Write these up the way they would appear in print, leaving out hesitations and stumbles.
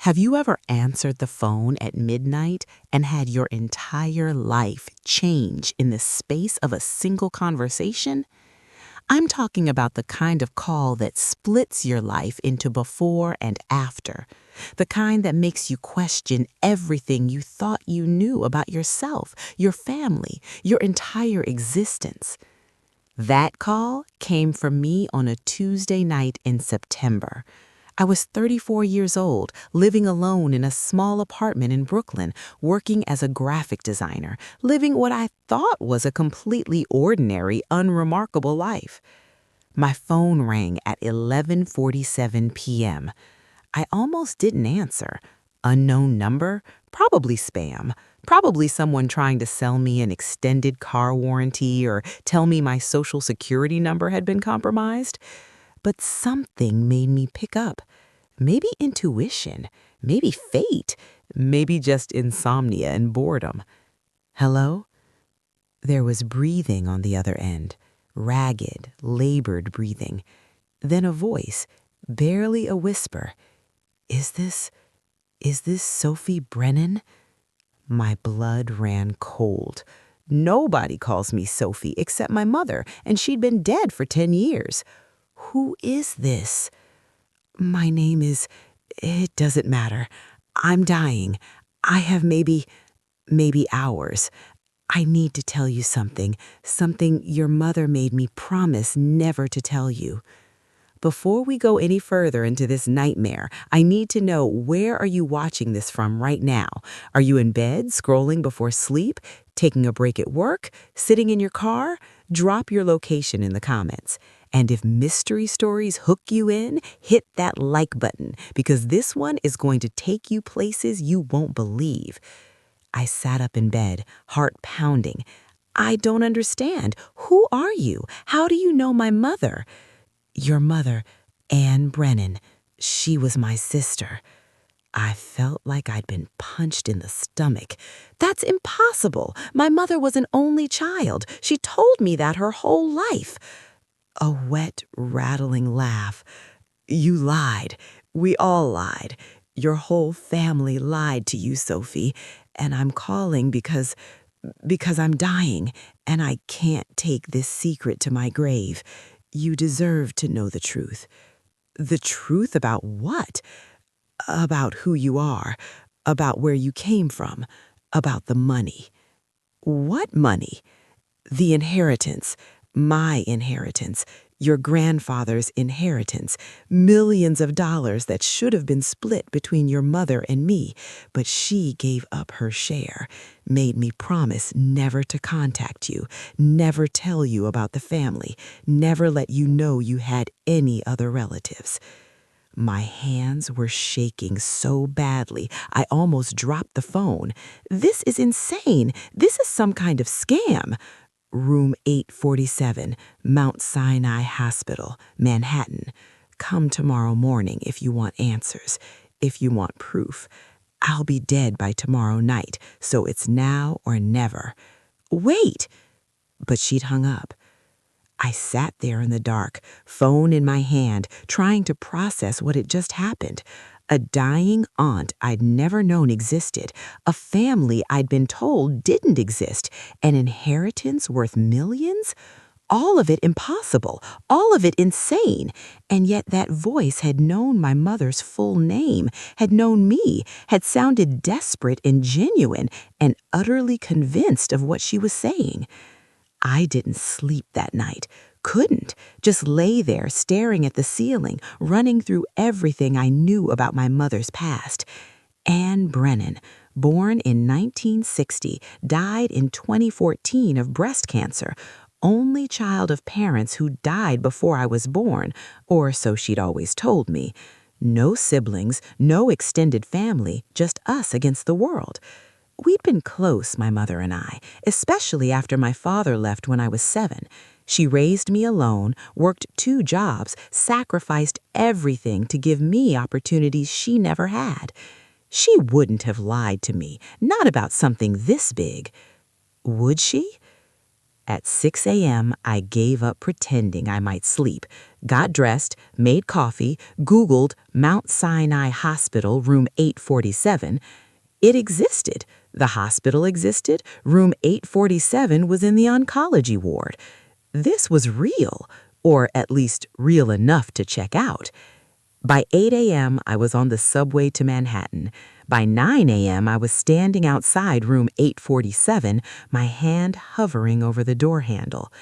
Have you ever answered the phone at midnight and had your entire life change in the space of a single conversation? I'm talking about the kind of call that splits your life into before and after, the kind that makes you question everything you thought you knew about yourself, your family, your entire existence. That call came from me on a Tuesday night in September. I was 34 years old, living alone in a small apartment in Brooklyn, working as a graphic designer, living what I thought was a completely ordinary, unremarkable life. My phone rang at 11:47 p.m. I almost didn't answer. Unknown number? Probably spam. Probably someone trying to sell me an extended car warranty or tell me my social security number had been compromised. But something made me pick up. Maybe intuition, maybe fate, maybe just insomnia and boredom. Hello? There was breathing on the other end, ragged, labored breathing. Then a voice, barely a whisper. Is this Sophie Brennan? My blood ran cold. Nobody calls me Sophie except my mother, and she'd been dead for 10 years. Who is this? My name is... It doesn't matter. I'm dying. I have maybe hours. I need to tell you something your mother made me promise never to tell you. Before we go any further into this nightmare, I need to know, where are you watching this from right now? Are you in bed, scrolling before sleep, taking a break at work, sitting in your car? Drop your location in the comments. And if mystery stories hook you in, hit that like button, because this one is going to take you places you won't believe. I sat up in bed, heart pounding. I don't understand. Who are you? How do you know my mother? Your mother, Anne Brennan. She was my sister. I felt like I'd been punched in the stomach. That's impossible. My mother was an only child. She told me that her whole life. A wet, rattling laugh. You lied. We all lied. Your whole family lied to you, Sophie. And I'm calling because I'm dying, and I can't take this secret to my grave. You deserve to know the truth. The truth about what? About who you are, about where you came from, about the money. What money? The inheritance, my inheritance, your grandfather's inheritance, millions of dollars that should have been split between your mother and me, but she gave up her share, made me promise never to contact you, never tell you about the family, never let you know you had any other relatives. My hands were shaking so badly, I almost dropped the phone. This is insane. This is some kind of scam. Room 847, Mount Sinai Hospital, Manhattan. Come tomorrow morning if you want answers, if you want proof. I'll be dead by tomorrow night, so it's now or never. Wait! But she'd hung up. I sat there in the dark, phone in my hand, trying to process what had just happened. A dying aunt I'd never known existed, a family I'd been told didn't exist, an inheritance worth millions? All of it impossible, all of it insane. And yet that voice had known my mother's full name, had known me, had sounded desperate and genuine, and utterly convinced of what she was saying. I didn't sleep that night. Couldn't. Just lay there staring at the ceiling, running through everything I knew about my mother's past. Anne Brennan, born in 1960, died in 2014 of breast cancer, only child of parents who died before I was born, or so she'd always told me. No siblings, no extended family, just us against the world. We'd been close, my mother and I, especially after my father left when I was 7. She raised me alone, worked 2 jobs, sacrificed everything to give me opportunities she never had. She wouldn't have lied to me, not about something this big. Would she? At 6 a.m., I gave up pretending I might sleep, got dressed, made coffee, Googled Mount Sinai Hospital, room 847. It existed. The hospital existed. Room 847 was in the oncology ward. This was real, or at least real enough to check out. By 8 a.m., I was on the subway to Manhattan. By 9 a.m., I was standing outside room 847, my hand hovering over the door handle.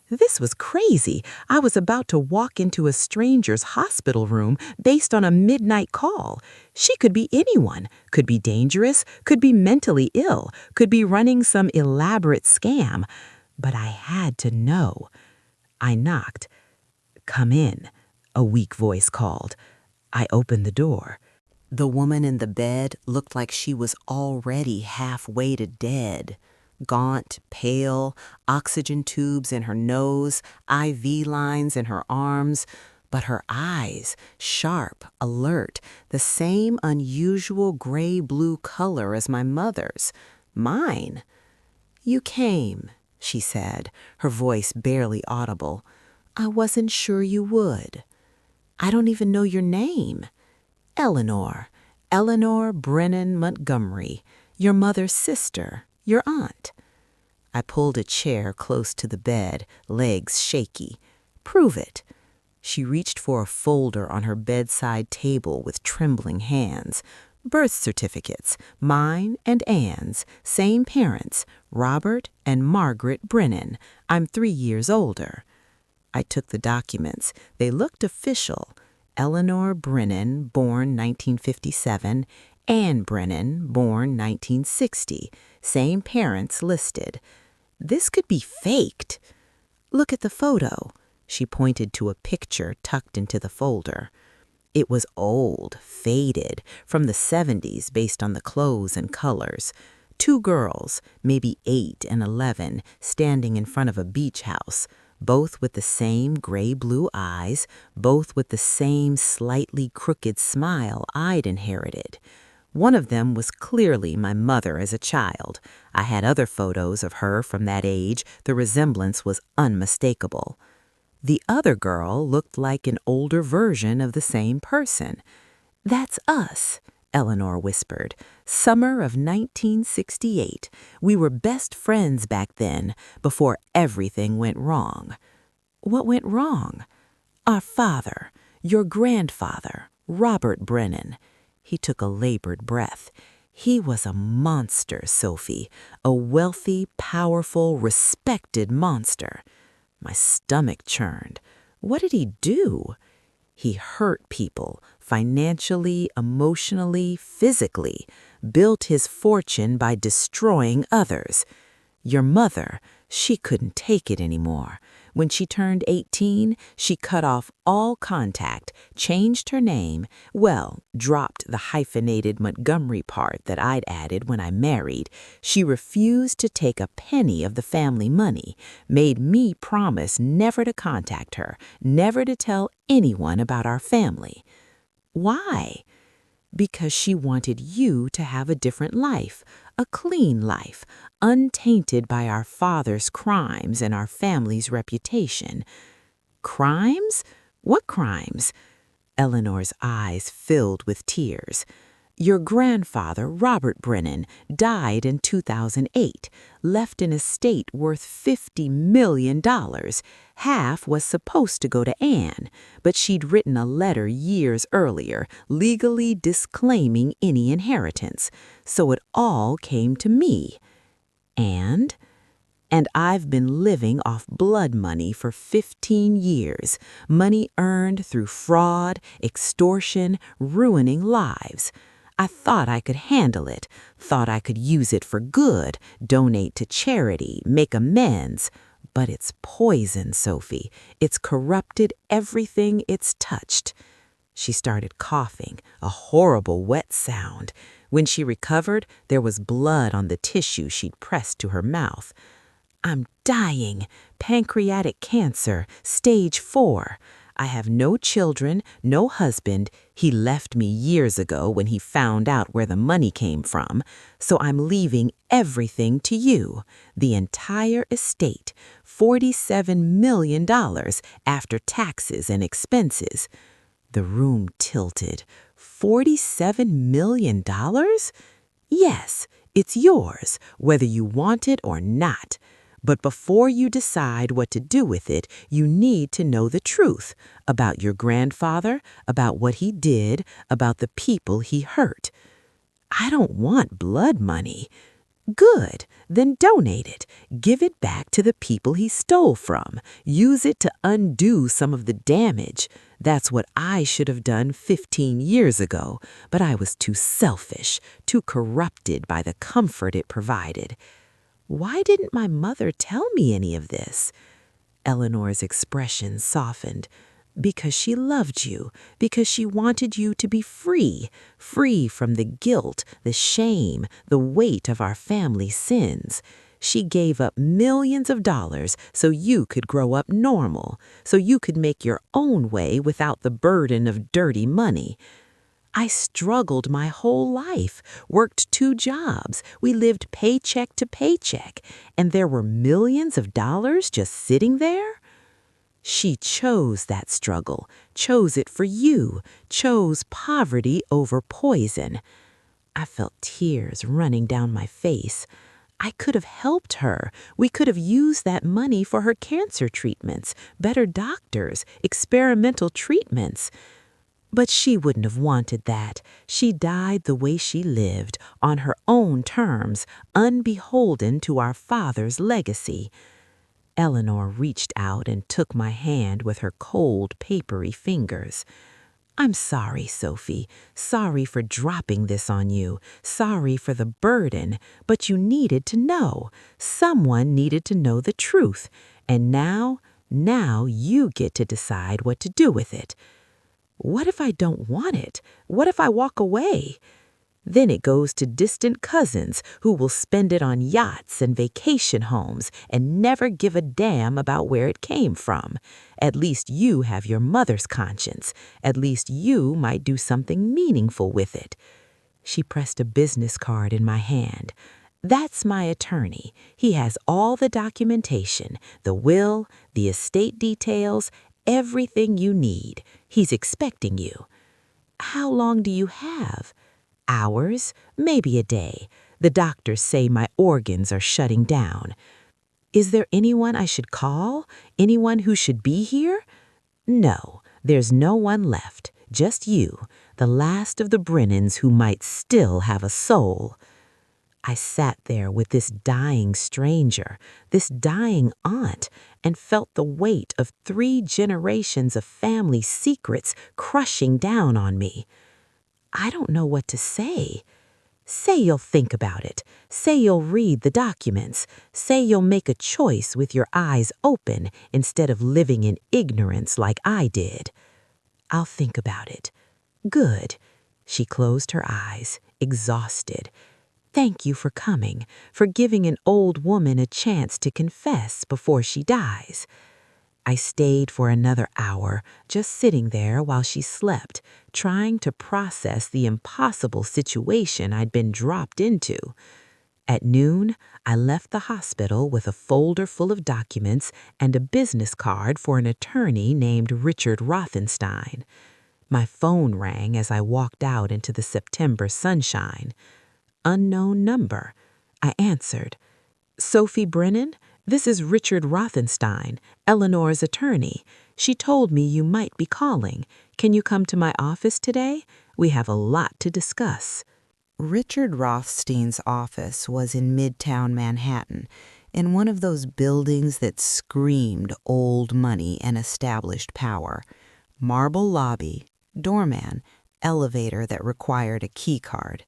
This was crazy. I was about to walk into a stranger's hospital room based on a midnight call. She could be anyone, could be dangerous, could be mentally ill, could be running some elaborate scam. But I had to know. I knocked. "Come in," a weak voice called. I opened the door. The woman in the bed looked like she was already halfway to dead. Gaunt, pale, oxygen tubes in her nose, IV lines in her arms, but her eyes, sharp, alert, the same unusual gray-blue color as my mother's. Mine. "You came," she said, her voice barely audible. "I wasn't sure you would. I don't even know your name." Eleanor Brennan Montgomery, your mother's sister, your aunt." I pulled a chair close to the bed, legs shaky. "Prove it." She reached for a folder on her bedside table with trembling hands. Birth certificates, mine and Anne's, same parents, Robert and Margaret Brennan. I'm 3 years older. I took the documents. They looked official. Eleanor Brennan, born 1957, Anne Brennan, born 1960. Same parents listed. This could be faked. "Look at the photo." She pointed to a picture tucked into the folder. It was old, faded, from the 70s based on the clothes and colors. 2 girls, maybe 8 and 11, standing in front of a beach house. Both with the same gray-blue eyes, both with the same slightly crooked smile I'd inherited. One of them was clearly my mother as a child. I had other photos of her from that age. The resemblance was unmistakable. The other girl looked like an older version of the same person. "That's us," Eleanor whispered. "Summer of 1968. We were best friends back then, before everything went wrong." "What went wrong?" "Our father, your grandfather, Robert Brennan." He took a labored breath. "He was a monster, Sophie. A wealthy, powerful, respected monster." My stomach churned. What did he do? He hurt people, financially, emotionally, physically, built his fortune by destroying others. Your mother, she couldn't take it anymore. When she turned 18, she cut off all contact, changed her name, well, dropped the hyphenated Montgomery part that I'd added when I married. She refused to take a penny of the family money, made me promise never to contact her, never to tell anyone about our family. Why? Because she wanted you to have a different life, a clean life, untainted by our father's crimes and our family's reputation. Crimes? What crimes? Eleanor's eyes filled with tears. Your grandfather, Robert Brennan, died in 2008, left an estate worth $50 million. Half was supposed to go to Anne, but she'd written a letter years earlier, legally disclaiming any inheritance, so it all came to me. And I've been living off blood money for 15 years, money earned through fraud, extortion, ruining lives. I thought I could handle it, thought I could use it for good, donate to charity, make amends. But it's poison, Sophie. It's corrupted everything it's touched. She started coughing, a horrible wet sound. When she recovered, there was blood on the tissue she'd pressed to her mouth. "I'm dying. Pancreatic cancer, stage 4. I have no children, no husband. He left me years ago when he found out where the money came from. So I'm leaving everything to you. The entire estate, $47 million after taxes and expenses." The room tilted. $47 million? Yes, it's yours, whether you want it or not. But before you decide what to do with it, you need to know the truth about your grandfather, about what he did, about the people he hurt. "I don't want blood money." "Good, then donate it. Give it back to the people he stole from. Use it to undo some of the damage. That's what I should have done 15 years ago, but I was too selfish, too corrupted by the comfort it provided." Why didn't my mother tell me any of this? Eleanor's expression softened. Because she loved you, because she wanted you to be free, free from the guilt, the shame, the weight of our family sins. She gave up millions of dollars so you could grow up normal, so you could make your own way without the burden of dirty money. I struggled my whole life, worked 2 jobs. We lived paycheck to paycheck, and there were millions of dollars just sitting there? She chose that struggle, chose it for you, chose poverty over poison. I felt tears running down my face. I could have helped her. We could have used that money for her cancer treatments, better doctors, experimental treatments. But she wouldn't have wanted that. She died the way she lived, on her own terms, unbeholden to our father's legacy. Eleanor reached out and took my hand with her cold, papery fingers. "I'm sorry, Sophie. Sorry for dropping this on you. Sorry for the burden. But you needed to know. Someone needed to know the truth. And now you get to decide what to do with it." What if I don't want it? What if I walk away? Then it goes to distant cousins who will spend it on yachts and vacation homes and never give a damn about where it came from. At least you have your mother's conscience. At least you might do something meaningful with it. She pressed a business card in my hand. "That's my attorney. He has all the documentation, the will, the estate details, everything you need. He's expecting you." "How long do you have?" "Hours, maybe a day. The doctors say my organs are shutting down." "Is there anyone I should call? Anyone who should be here?" "No, there's no one left. Just you, the last of the Brennans who might still have a soul." I sat there with this dying stranger, this dying aunt, and felt the weight of 3 generations of family secrets crushing down on me. I don't know what to say. Say you'll think about it. Say you'll read the documents. Say you'll make a choice with your eyes open instead of living in ignorance like I did. "I'll think about it." "Good." She closed her eyes, exhausted. "Thank you for coming, for giving an old woman a chance to confess before she dies." I stayed for another hour, just sitting there while she slept, trying to process the impossible situation I'd been dropped into. At noon, I left the hospital with a folder full of documents and a business card for an attorney named Richard Rothenstein. My phone rang as I walked out into the September sunshine. Unknown number. I answered. "Sophie Brennan, this is Richard Rothenstein, Eleanor's attorney. She told me you might be calling. Can you come to my office today? We have a lot to discuss." Richard Rothstein's office was in Midtown Manhattan, in one of those buildings that screamed old money and established power. Marble lobby, doorman, elevator that required a key card.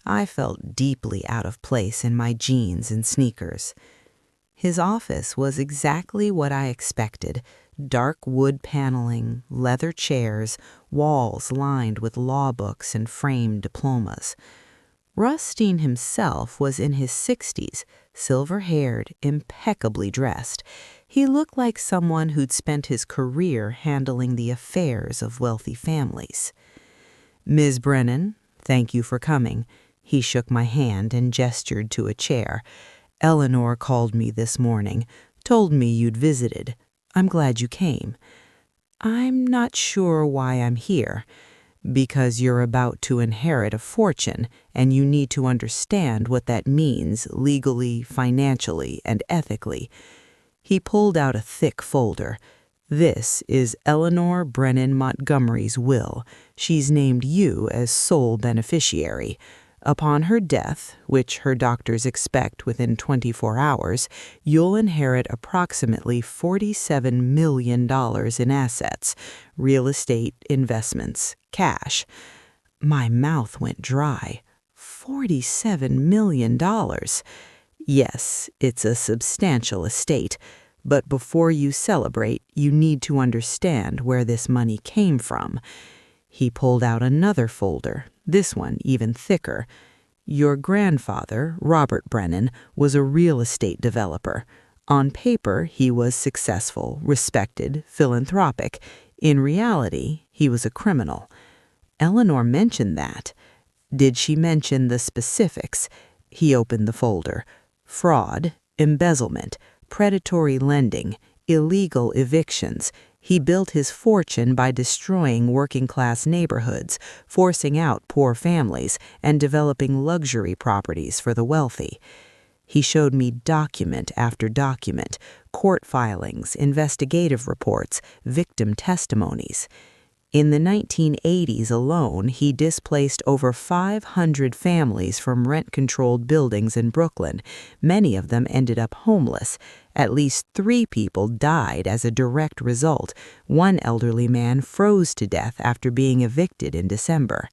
I felt deeply out of place in my jeans and sneakers. His office was exactly what I expected: dark wood paneling, leather chairs, walls lined with law books and framed diplomas. Rustine himself was in his 60s, silver-haired, impeccably dressed. He looked like someone who'd spent his career handling the affairs of wealthy families. "Ms. Brennan, thank you for coming." He shook my hand and gestured to a chair. "Eleanor called me this morning, told me you'd visited. I'm glad you came." "I'm not sure why I'm here." "Because you're about to inherit a fortune, and you need to understand what that means legally, financially, and ethically." He pulled out a thick folder. "This is Eleanor Brennan Montgomery's will. She's named you as sole beneficiary. Upon her death, which her doctors expect within 24 hours, you'll inherit approximately $47 million in assets, real estate, investments, cash." My mouth went dry. $47 million. Yes, it's a substantial estate, but before you celebrate, you need to understand where this money came from. He pulled out another folder, this one even thicker. "Your grandfather, Robert Brennan, was a real estate developer. On paper, he was successful, respected, philanthropic. In reality, he was a criminal." Eleanor mentioned that. "Did she mention the specifics?" He opened the folder. "Fraud, embezzlement, predatory lending, illegal evictions. He built his fortune by destroying working-class neighborhoods, forcing out poor families, and developing luxury properties for the wealthy." He showed me document after document, court filings, investigative reports, victim testimonies. In the 1980s alone, he displaced over 500 families from rent-controlled buildings in Brooklyn. Many of them ended up homeless. At least 3 people died as a direct result. One elderly man froze to death after being evicted in December.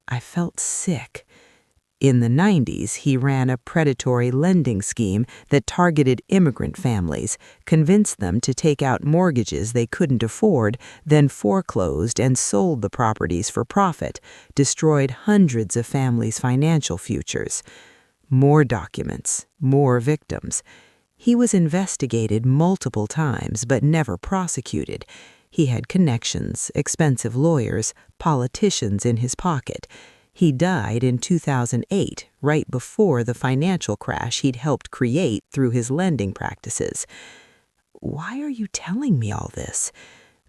I felt sick. In the 90s, he ran a predatory lending scheme that targeted immigrant families, convinced them to take out mortgages they couldn't afford, then foreclosed and sold the properties for profit, destroyed hundreds of families' financial futures. More documents, more victims. He was investigated multiple times but never prosecuted. He had connections, expensive lawyers, politicians in his pocket. He died in 2008, right before the financial crash he'd helped create through his lending practices. "Why are you telling me all this?"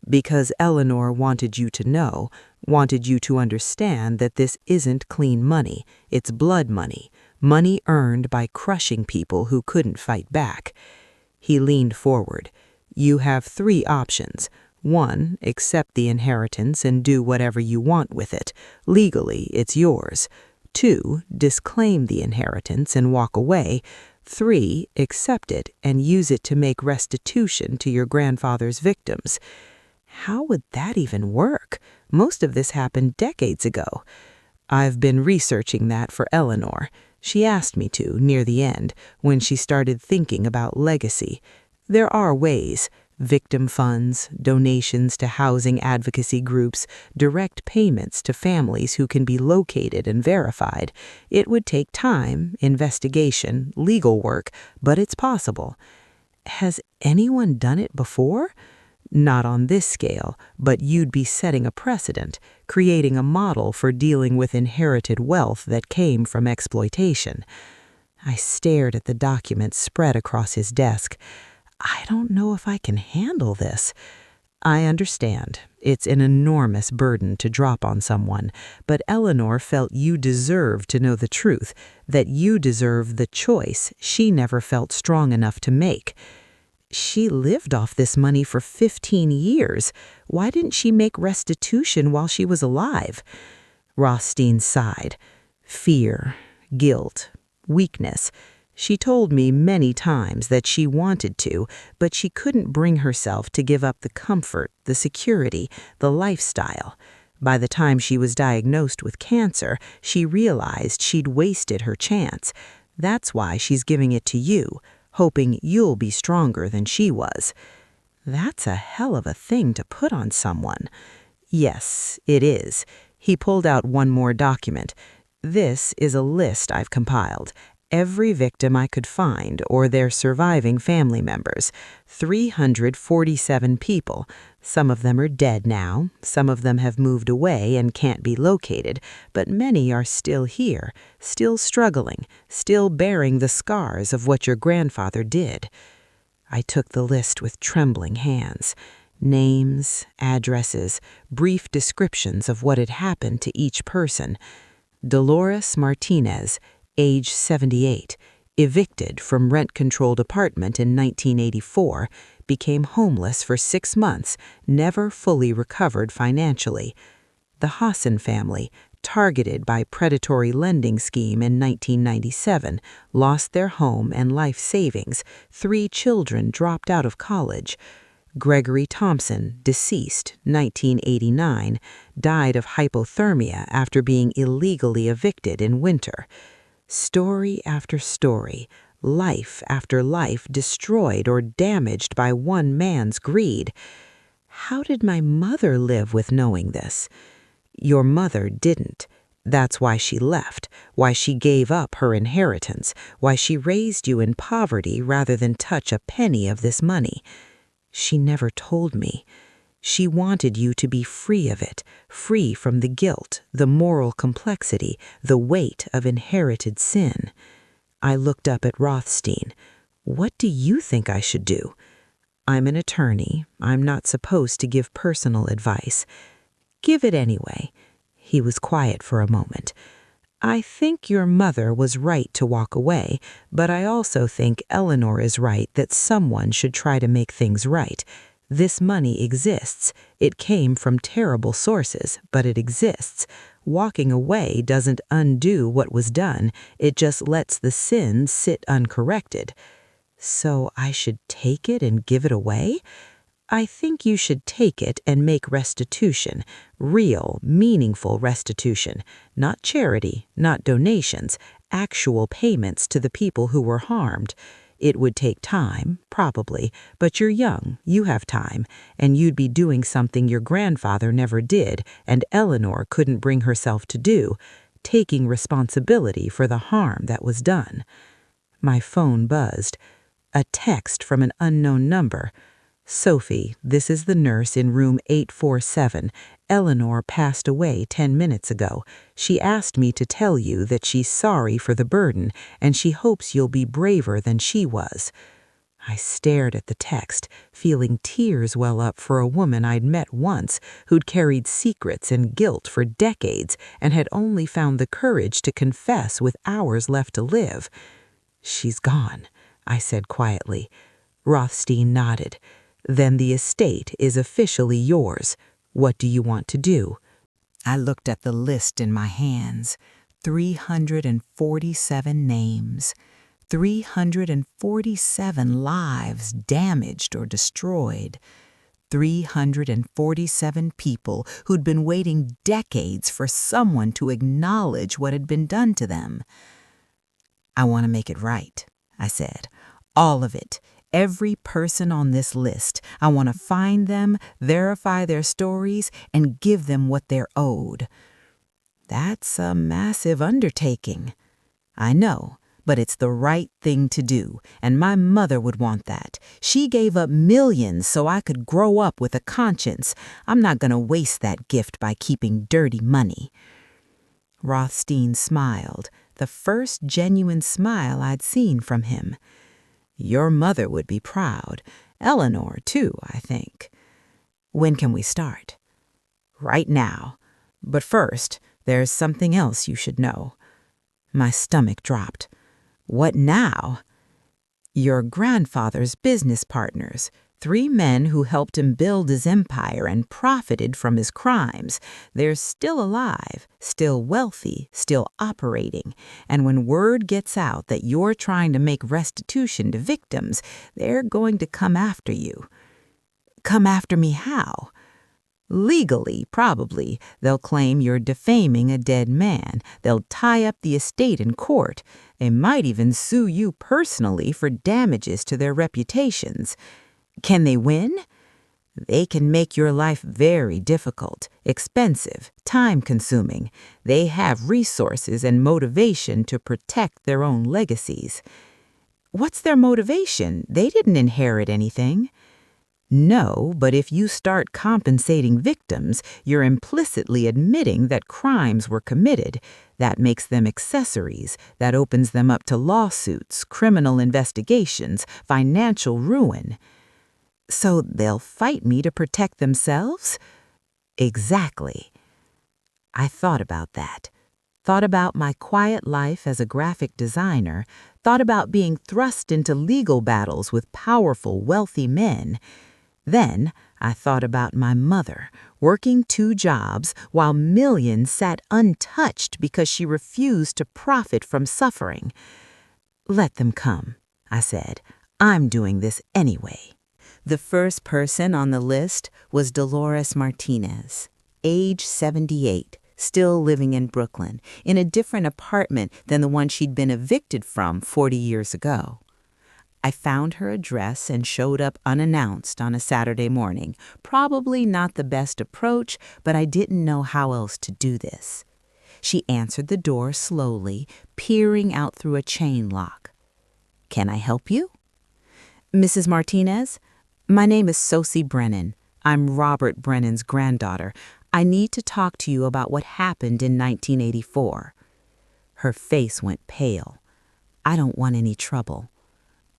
"Because Eleanor wanted you to know, wanted you to understand that this isn't clean money. It's blood money, money earned by crushing people who couldn't fight back." He leaned forward. "You have 3 options. 1, accept the inheritance and do whatever you want with it. Legally, it's yours. 2, disclaim the inheritance and walk away. 3, accept it and use it to make restitution to your grandfather's victims." How would that even work? Most of this happened decades ago. I've been researching that for Eleanor. She asked me to near the end, when she started thinking about legacy. There are ways. Victim funds, donations to housing advocacy groups, direct payments to families who can be located and verified. It would take time, investigation, legal work, but it's possible. Has anyone done it before? Not on this scale, but you'd be setting a precedent, creating a model for dealing with inherited wealth that came from exploitation. I stared at the documents spread across his desk. I don't know if I can handle this. I understand. It's an enormous burden to drop on someone, but Eleanor felt you deserved to know the truth, that you deserve the choice she never felt strong enough to make. She lived off this money for 15 years. Why didn't she make restitution while she was alive? Rothstein sighed. Fear, guilt, weakness. She told me many times that she wanted to, but she couldn't bring herself to give up the comfort, the security, the lifestyle. By the time she was diagnosed with cancer, she realized she'd wasted her chance. That's why she's giving it to you, hoping you'll be stronger than she was. That's a hell of a thing to put on someone. Yes, it is. He pulled out one more document. This is a list I've compiled. Every victim I could find or their surviving family members. 347 people. Some of them are dead now. Some of them have moved away and can't be located. But many are still here, still struggling, still bearing the scars of what your grandfather did. I took the list with trembling hands. Names, addresses, brief descriptions of what had happened to each person. Dolores Martinez, age 78, evicted from rent-controlled apartment in 1984, became homeless for 6 months, never fully recovered financially. The Hassan family, targeted by predatory lending scheme in 1997, lost their home and life savings. 3 children dropped out of college. Gregory Thompson, deceased, 1989, died of hypothermia after being illegally evicted in winter. Story after story, life after life destroyed or damaged by one man's greed. How did my mother live with knowing this? Your mother didn't. That's why she left, why she gave up her inheritance, why she raised you in poverty rather than touch a penny of this money. She never told me. She wanted you to be free of it, free from the guilt, the moral complexity, the weight of inherited sin. I looked up at Rothstein. What do you think I should do? I'm an attorney. I'm not supposed to give personal advice. Give it anyway. He was quiet for a moment. I think your mother was right to walk away, but I also think Eleanor is right that someone should try to make things right. This money exists. It came from terrible sources, but it exists. Walking away doesn't undo what was done. It just lets the sin sit uncorrected. So I should take it and give it away? I think you should take it and make restitution, real, meaningful restitution, not charity, not donations, actual payments to the people who were harmed. It would take time, probably, but you're young, you have time, and you'd be doing something your grandfather never did and Eleanor couldn't bring herself to do, taking responsibility for the harm that was done. My phone buzzed. A text from an unknown number. Sophie, this is the nurse in room 847. Eleanor passed away 10 minutes ago. She asked me to tell you that she's sorry for the burden and she hopes you'll be braver than she was. I stared at the text, feeling tears well up for a woman I'd met once who'd carried secrets and guilt for decades and had only found the courage to confess with hours left to live. She's gone, I said quietly. Rothstein nodded. Then the estate is officially yours. What do you want to do? I looked at the list in my hands. 347 names. 347 lives damaged or destroyed. 347 people who'd been waiting decades for someone to acknowledge what had been done to them. I want to make it right, I said. All of it. Every person on this list. I want to find them, verify their stories, and give them what they're owed. That's a massive undertaking. I know, but it's the right thing to do, and my mother would want that. She gave up millions so I could grow up with a conscience. I'm not going to waste that gift by keeping dirty money. Rothstein smiled, the first genuine smile I'd seen from him. Your mother would be proud. Eleanor, too, I think. When can we start? Right now. But first, there's something else you should know. My stomach dropped. What now? Your grandfather's business partners. 3 men who helped him build his empire and profited from his crimes. They're still alive, still wealthy, still operating. And when word gets out that you're trying to make restitution to victims, they're going to come after you. Come after me how? Legally, probably. They'll claim you're defaming a dead man. They'll tie up the estate in court. They might even sue you personally for damages to their reputations. Can they win? They can make your life very difficult, expensive, time-consuming. They have resources and motivation to protect their own legacies. What's their motivation? They didn't inherit anything. No, but if you start compensating victims, you're implicitly admitting that crimes were committed. That makes them accessories. That opens them up to lawsuits, criminal investigations, financial ruin. So they'll fight me to protect themselves? Exactly. I thought about that. Thought about my quiet life as a graphic designer, thought about being thrust into legal battles with powerful, wealthy men. Then I thought about my mother, working 2 jobs while millions sat untouched because she refused to profit from suffering. Let them come, I said. I'm doing this anyway. The first person on the list was Dolores Martinez, age 78, still living in Brooklyn, in a different apartment than the one she'd been evicted from 40 years ago. I found her address and showed up unannounced on a Saturday morning. Probably not the best approach, but I didn't know how else to do this. She answered the door slowly, peering out through a chain lock. "Can I help you?" "Mrs. Martinez? My name is Sosie Brennan. I'm Robert Brennan's granddaughter. I need to talk to you about what happened in 1984. Her face went pale. "I don't want any trouble."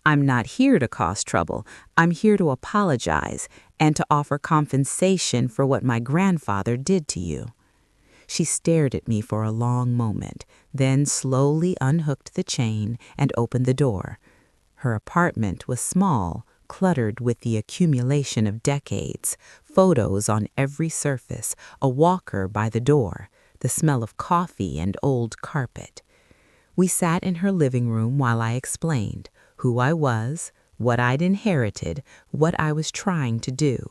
"I'm not here to cause trouble. I'm here to apologize and to offer compensation for what my grandfather did to you." She stared at me for a long moment, then slowly unhooked the chain and opened the door. Her apartment was small, cluttered with the accumulation of decades, photos on every surface, a walker by the door, the smell of coffee and old carpet. We sat in her living room while I explained who I was, what I'd inherited, what I was trying to do.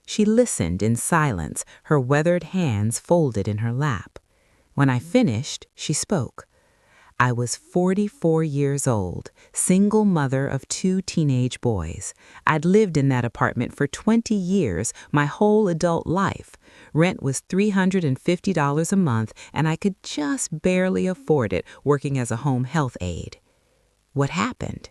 She listened in silence, her weathered hands folded in her lap. When I finished, she spoke. I was 44 years old, single mother of 2 teenage boys. I'd lived in that apartment for 20 years, my whole adult life. Rent was $350 a month, and I could just barely afford it working as a home health aide. What happened?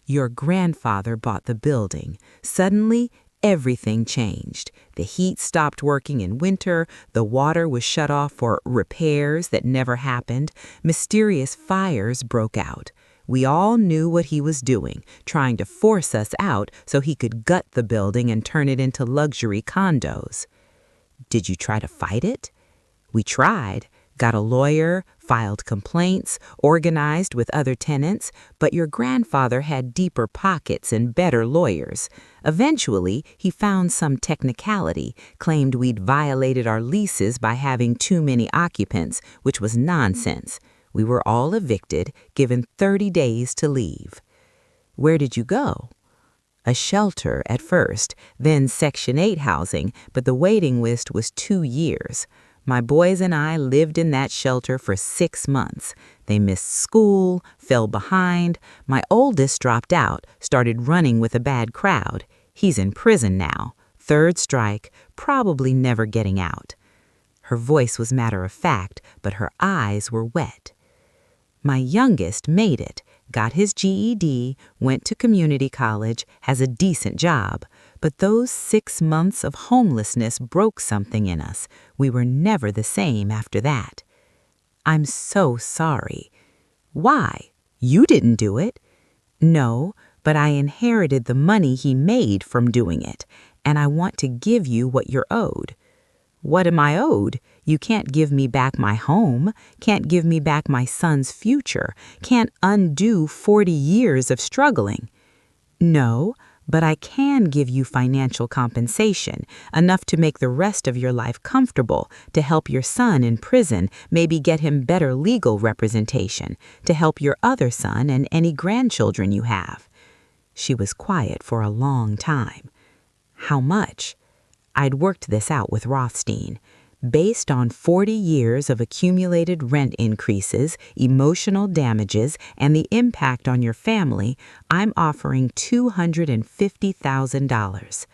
Your grandfather bought the building. Suddenly, everything changed. The heat stopped working in winter, the water was shut off for repairs that never happened, mysterious fires broke out. We all knew what he was doing, trying to force us out so he could gut the building and turn it into luxury condos. Did you try to fight it? We tried. Got a lawyer, filed complaints, organized with other tenants, but your grandfather had deeper pockets and better lawyers. Eventually, he found some technicality, claimed we'd violated our leases by having too many occupants, which was nonsense. We were all evicted, given 30 days to leave. Where did you go? A shelter at first, then Section 8 housing, but the waiting list was 2 years. My boys and I lived in that shelter for 6 months. They missed school, fell behind. My oldest dropped out, started running with a bad crowd. He's in prison now. 3rd strike, probably never getting out. Her voice was matter of fact, but her eyes were wet. My youngest made it, got his GED, went to community college, has a decent job. But those 6 months of homelessness broke something in us. We were never the same after that. I'm so sorry. Why? You didn't do it. No, but I inherited the money he made from doing it, and I want to give you what you're owed. What am I owed? You can't give me back my home, can't give me back my son's future, can't undo 40 years of struggling. No, but I can give you financial compensation, enough to make the rest of your life comfortable, to help your son in prison, maybe get him better legal representation, to help your other son and any grandchildren you have. She was quiet for a long time. How much? I'd worked this out with Rothstein. Based on 40 years of accumulated rent increases, emotional damages, and the impact on your family, I'm offering $250,000.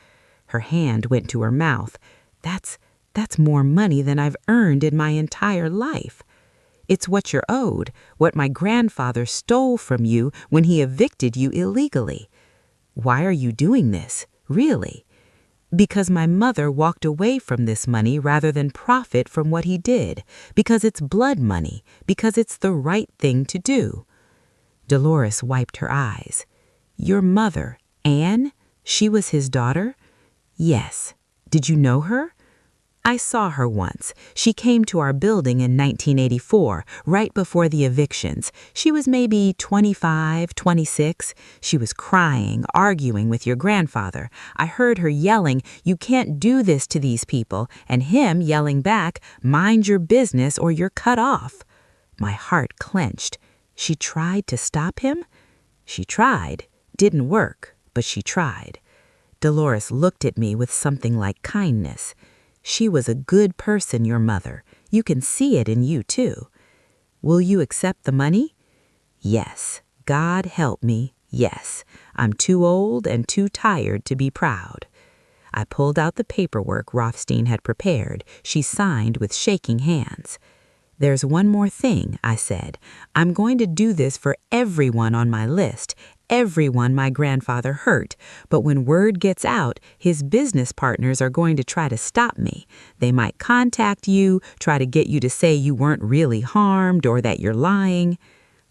Her hand went to her mouth. That's more money than I've earned in my entire life. It's what you're owed, what my grandfather stole from you when he evicted you illegally. Why are you doing this, really? Because my mother walked away from this money rather than profit from what he did, because it's blood money, because it's the right thing to do. Dolores wiped her eyes. Your mother, Anne? She was his daughter? Yes. Did you know her? I saw her once. She came to our building in 1984, right before the evictions. She was maybe 25, 26. She was crying, arguing with your grandfather. I heard her yelling, "You can't do this to these people," and him yelling back, "Mind your business or you're cut off." My heart clenched. She tried to stop him? She tried. Didn't work, but she tried. Dolores looked at me with something like kindness. She was a good person, your mother. You can see it in you, too. Will you accept the money? Yes. God help me, yes. I'm too old and too tired to be proud. I pulled out the paperwork Rothstein had prepared. She signed with shaking hands. There's one more thing, I said. I'm going to do this for everyone on my list, everyone my grandfather hurt, but when word gets out, his business partners are going to try to stop me. They might contact you, try to get you to say you weren't really harmed or that you're lying.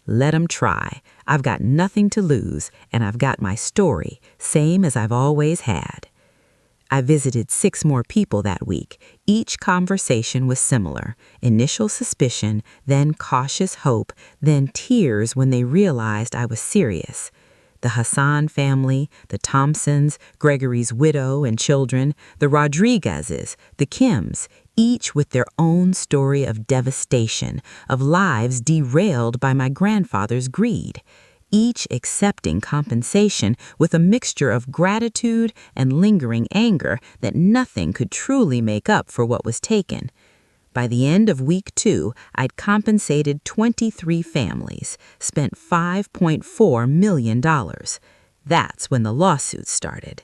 Let 'em try. I've got nothing to lose, and I've got my story, same as I've always had. I visited 6 more people that week. Each conversation was similar. Initial suspicion, then cautious hope, then tears when they realized I was serious. The Hassan family, the Thompsons, Gregory's widow and children, the Rodriguezes, the Kims, each with their own story of devastation, of lives derailed by my grandfather's greed. Each accepting compensation with a mixture of gratitude and lingering anger that nothing could truly make up for what was taken. By the end of week 2, I'd compensated 23 families, spent $5.4 million. That's when the lawsuits started.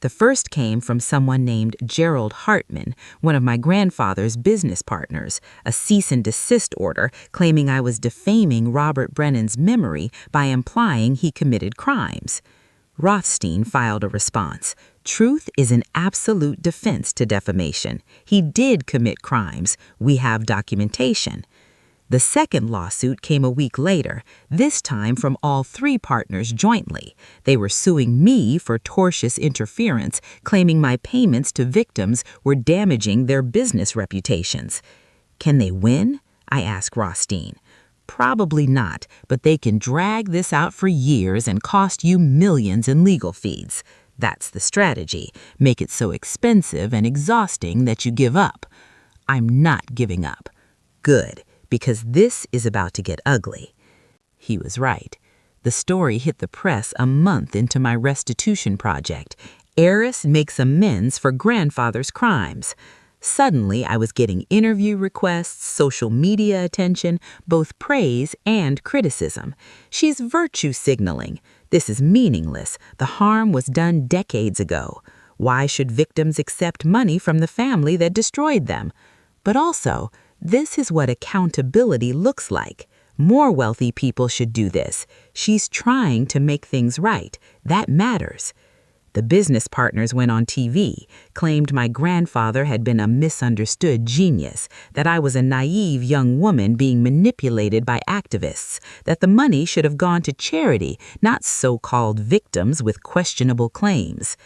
The first came from someone named Gerald Hartman, one of my grandfather's business partners, a cease and desist order claiming I was defaming Robert Brennan's memory by implying he committed crimes. Rothstein filed a response. Truth is an absolute defense to defamation. He did commit crimes. We have documentation. The second lawsuit came a week later, this time from all 3 partners jointly. They were suing me for tortious interference, claiming my payments to victims were damaging their business reputations. Can they win? I asked Rothstein. Probably not, but they can drag this out for years and cost you millions in legal fees. That's the strategy. Make it so expensive and exhausting that you give up. I'm not giving up. Good. Because this is about to get ugly. He was right. The story hit the press a month into my restitution project. Heiress makes amends for grandfather's crimes. Suddenly, I was getting interview requests, social media attention, both praise and criticism. She's virtue signaling. This is meaningless. The harm was done decades ago. Why should victims accept money from the family that destroyed them? But also, this is what accountability looks like. More wealthy people should do this. She's trying to make things right. That matters. The business partners went on TV, claimed my grandfather had been a misunderstood genius, that I was a naive young woman being manipulated by activists, that the money should have gone to charity, not so-called victims with questionable claims.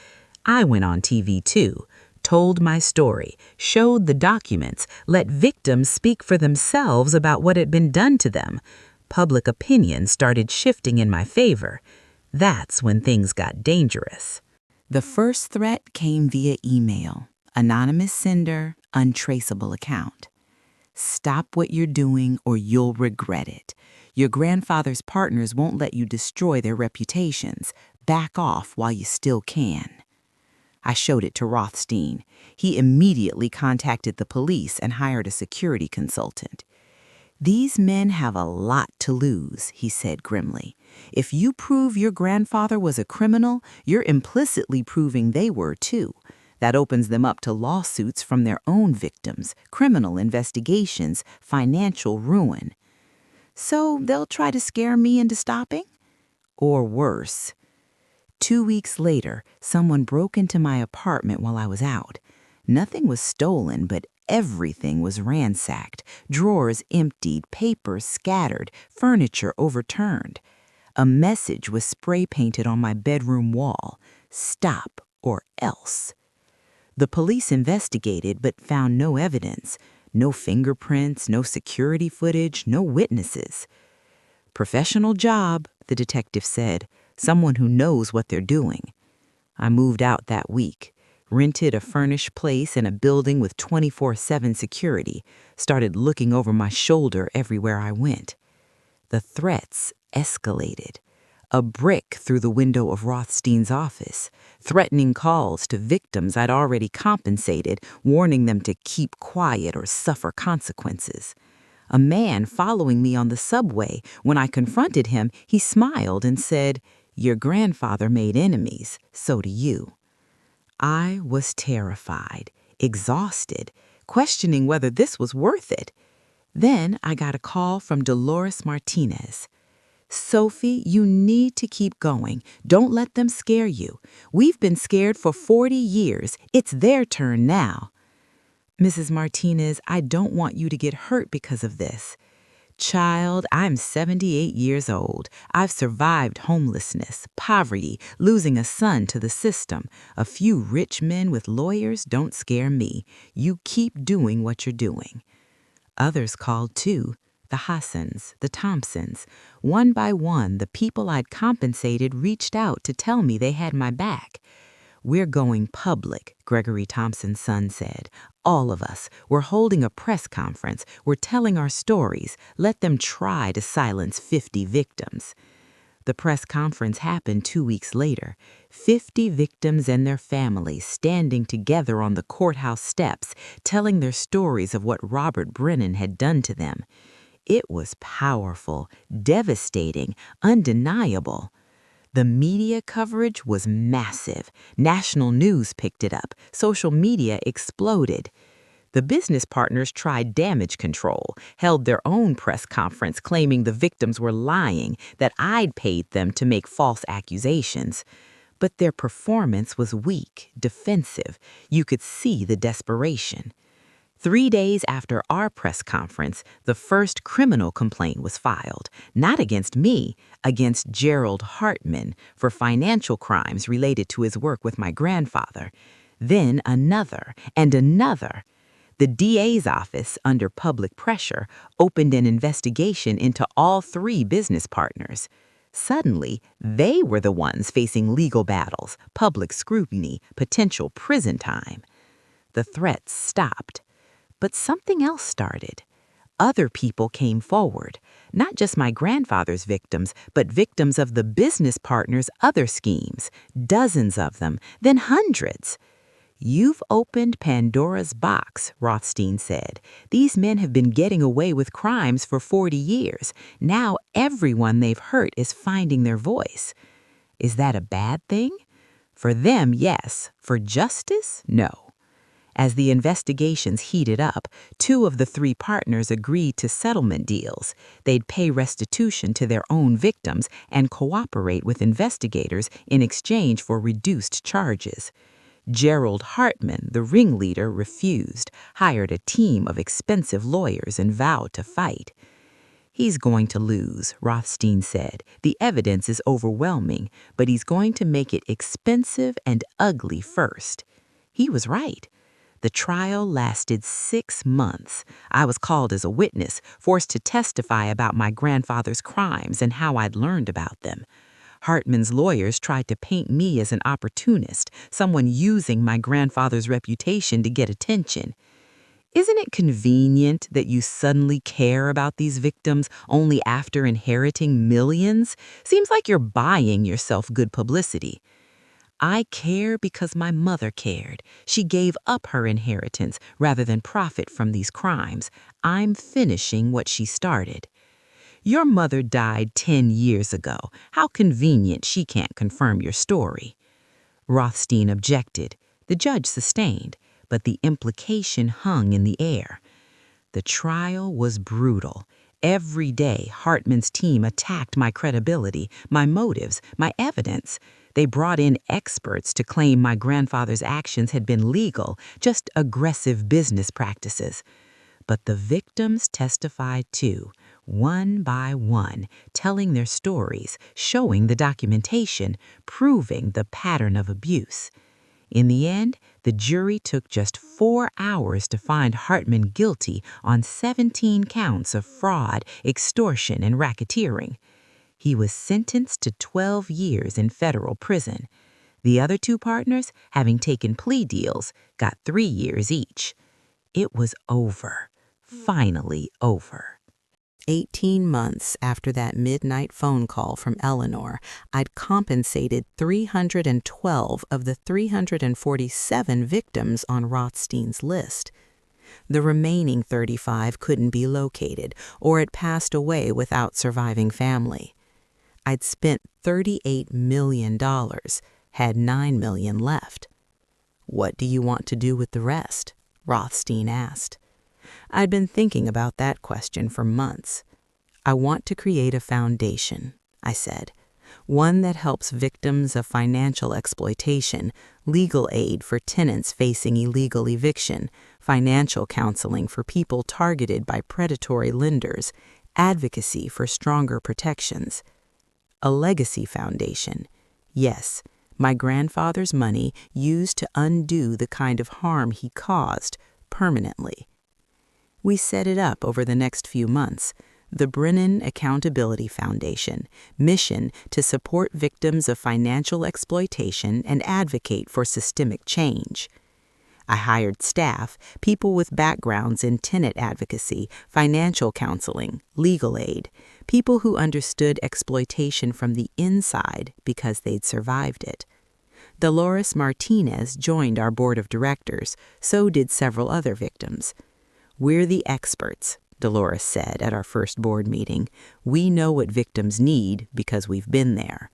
I went on TV too. Told my story, showed the documents, let victims speak for themselves about what had been done to them. Public opinion started shifting in my favor. That's when things got dangerous. The first threat came via email. Anonymous sender, untraceable account. Stop what you're doing or you'll regret it. Your grandfather's partners won't let you destroy their reputations. Back off while you still can. I showed it to Rothstein. He immediately contacted the police and hired a security consultant. These men have a lot to lose, he said grimly. If you prove your grandfather was a criminal, you're implicitly proving they were too. That opens them up to lawsuits from their own victims, criminal investigations, financial ruin. So they'll try to scare me into stopping? Or worse. 2 weeks later, someone broke into my apartment while I was out. Nothing was stolen, but everything was ransacked, drawers emptied, papers scattered, furniture overturned. A message was spray painted on my bedroom wall: "Stop or else." The police investigated but found no evidence. No fingerprints, no security footage, no witnesses. "Professional job," the detective said. "Someone who knows what they're doing." I moved out that week, rented a furnished place in a building with 24/7 security, started looking over my shoulder everywhere I went. The threats escalated. A brick through the window of Rothstein's office, threatening calls to victims I'd already compensated, warning them to keep quiet or suffer consequences. A man following me on the subway. When I confronted him, he smiled and said, "Your grandfather made enemies, so do you." I was terrified, exhausted, questioning whether this was worth it. Then I got a call from Dolores Martinez. "Sophie, you need to keep going. Don't let them scare you. We've been scared for 40 years. It's their turn now." "Mrs. Martinez, I don't want you to get hurt because of this." "Child, I'm 78 years old. I've survived homelessness, poverty, losing a son to the system. A few rich men with lawyers don't scare me. You keep doing what you're doing." Others called too. The Hassans, the Thompsons. One by one, the people I'd compensated reached out to tell me they had my back. "We're going public," Gregory Thompson's son said. "All of us. We're holding a press conference. We're telling our stories. Let them try to silence 50 victims." The press conference happened 2 weeks later. 50 victims and their families standing together on the courthouse steps, telling their stories of what Robert Brennan had done to them. It was powerful, devastating, undeniable. The media coverage was massive. National news picked it up. Social media exploded. The business partners tried damage control, held their own press conference claiming the victims were lying, that I'd paid them to make false accusations. But their performance was weak, defensive. You could see the desperation. 3 days after our press conference, the first criminal complaint was filed, not against me, against Gerald Hartman for financial crimes related to his work with my grandfather. Then another and another. The DA's office, under public pressure, opened an investigation into all 3 business partners. Suddenly, they were the ones facing legal battles, public scrutiny, potential prison time. The threats stopped. But something else started. Other people came forward, not just my grandfather's victims, but victims of the business partners' other schemes, dozens of them, then hundreds. "You've opened Pandora's box," Rothstein said. "These men have been getting away with crimes for 40 years. Now everyone they've hurt is finding their voice." Is that a bad thing? For them, yes. For justice, no. As the investigations heated up, 2 of the 3 partners agreed to settlement deals. They'd pay restitution to their own victims and cooperate with investigators in exchange for reduced charges. Gerald Hartman, the ringleader, refused, hired a team of expensive lawyers, and vowed to fight. "He's going to lose," Rothstein said. "The evidence is overwhelming, but he's going to make it expensive and ugly first." He was right. The trial lasted 6 months. I was called as a witness, forced to testify about my grandfather's crimes and how I'd learned about them. Hartman's lawyers tried to paint me as an opportunist, someone using my grandfather's reputation to get attention. Isn't it convenient that you suddenly care about these victims only after inheriting millions? Seems like you're buying yourself good publicity. I care because my mother cared. She gave up her inheritance rather than profit from these crimes. I'm finishing what she started. Your mother died 10 years ago. How convenient she can't confirm your story. Rothstein objected. The judge sustained, but the implication hung in the air. The trial was brutal. Every day, Hartman's team attacked my credibility, my motives, my evidence. They brought in experts to claim my grandfather's actions had been legal, just aggressive business practices. But the victims testified too, one by one, telling their stories, showing the documentation, proving the pattern of abuse. In the end, the jury took just 4 hours to find Hartman guilty on 17 counts of fraud, extortion, and racketeering. He was sentenced to 12 years in federal prison. The other 2 partners, having taken plea deals, got 3 years each. It was over. Finally over. 18 months after that midnight phone call from Eleanor, I'd compensated 312 of the 347 victims on Rothstein's list. The remaining 35 couldn't be located, or had passed away without surviving family. I'd spent $38 million, had $9 million left. "What do you want to do with the rest?" Rothstein asked. I'd been thinking about that question for months. "I want to create a foundation," I said, "one that helps victims of financial exploitation, legal aid for tenants facing illegal eviction, financial counseling for people targeted by predatory lenders, advocacy for stronger protections. A legacy foundation. Yes, my grandfather's money used to undo the kind of harm he caused permanently." We set it up over the next few months. The Brennan Accountability Foundation, mission to support victims of financial exploitation and advocate for systemic change. I hired staff, people with backgrounds in tenant advocacy, financial counseling, legal aid, people who understood exploitation from the inside because they'd survived it. Dolores Martinez joined our board of directors, so did several other victims. "We're the experts," Dolores said at our first board meeting. "We know what victims need because we've been there."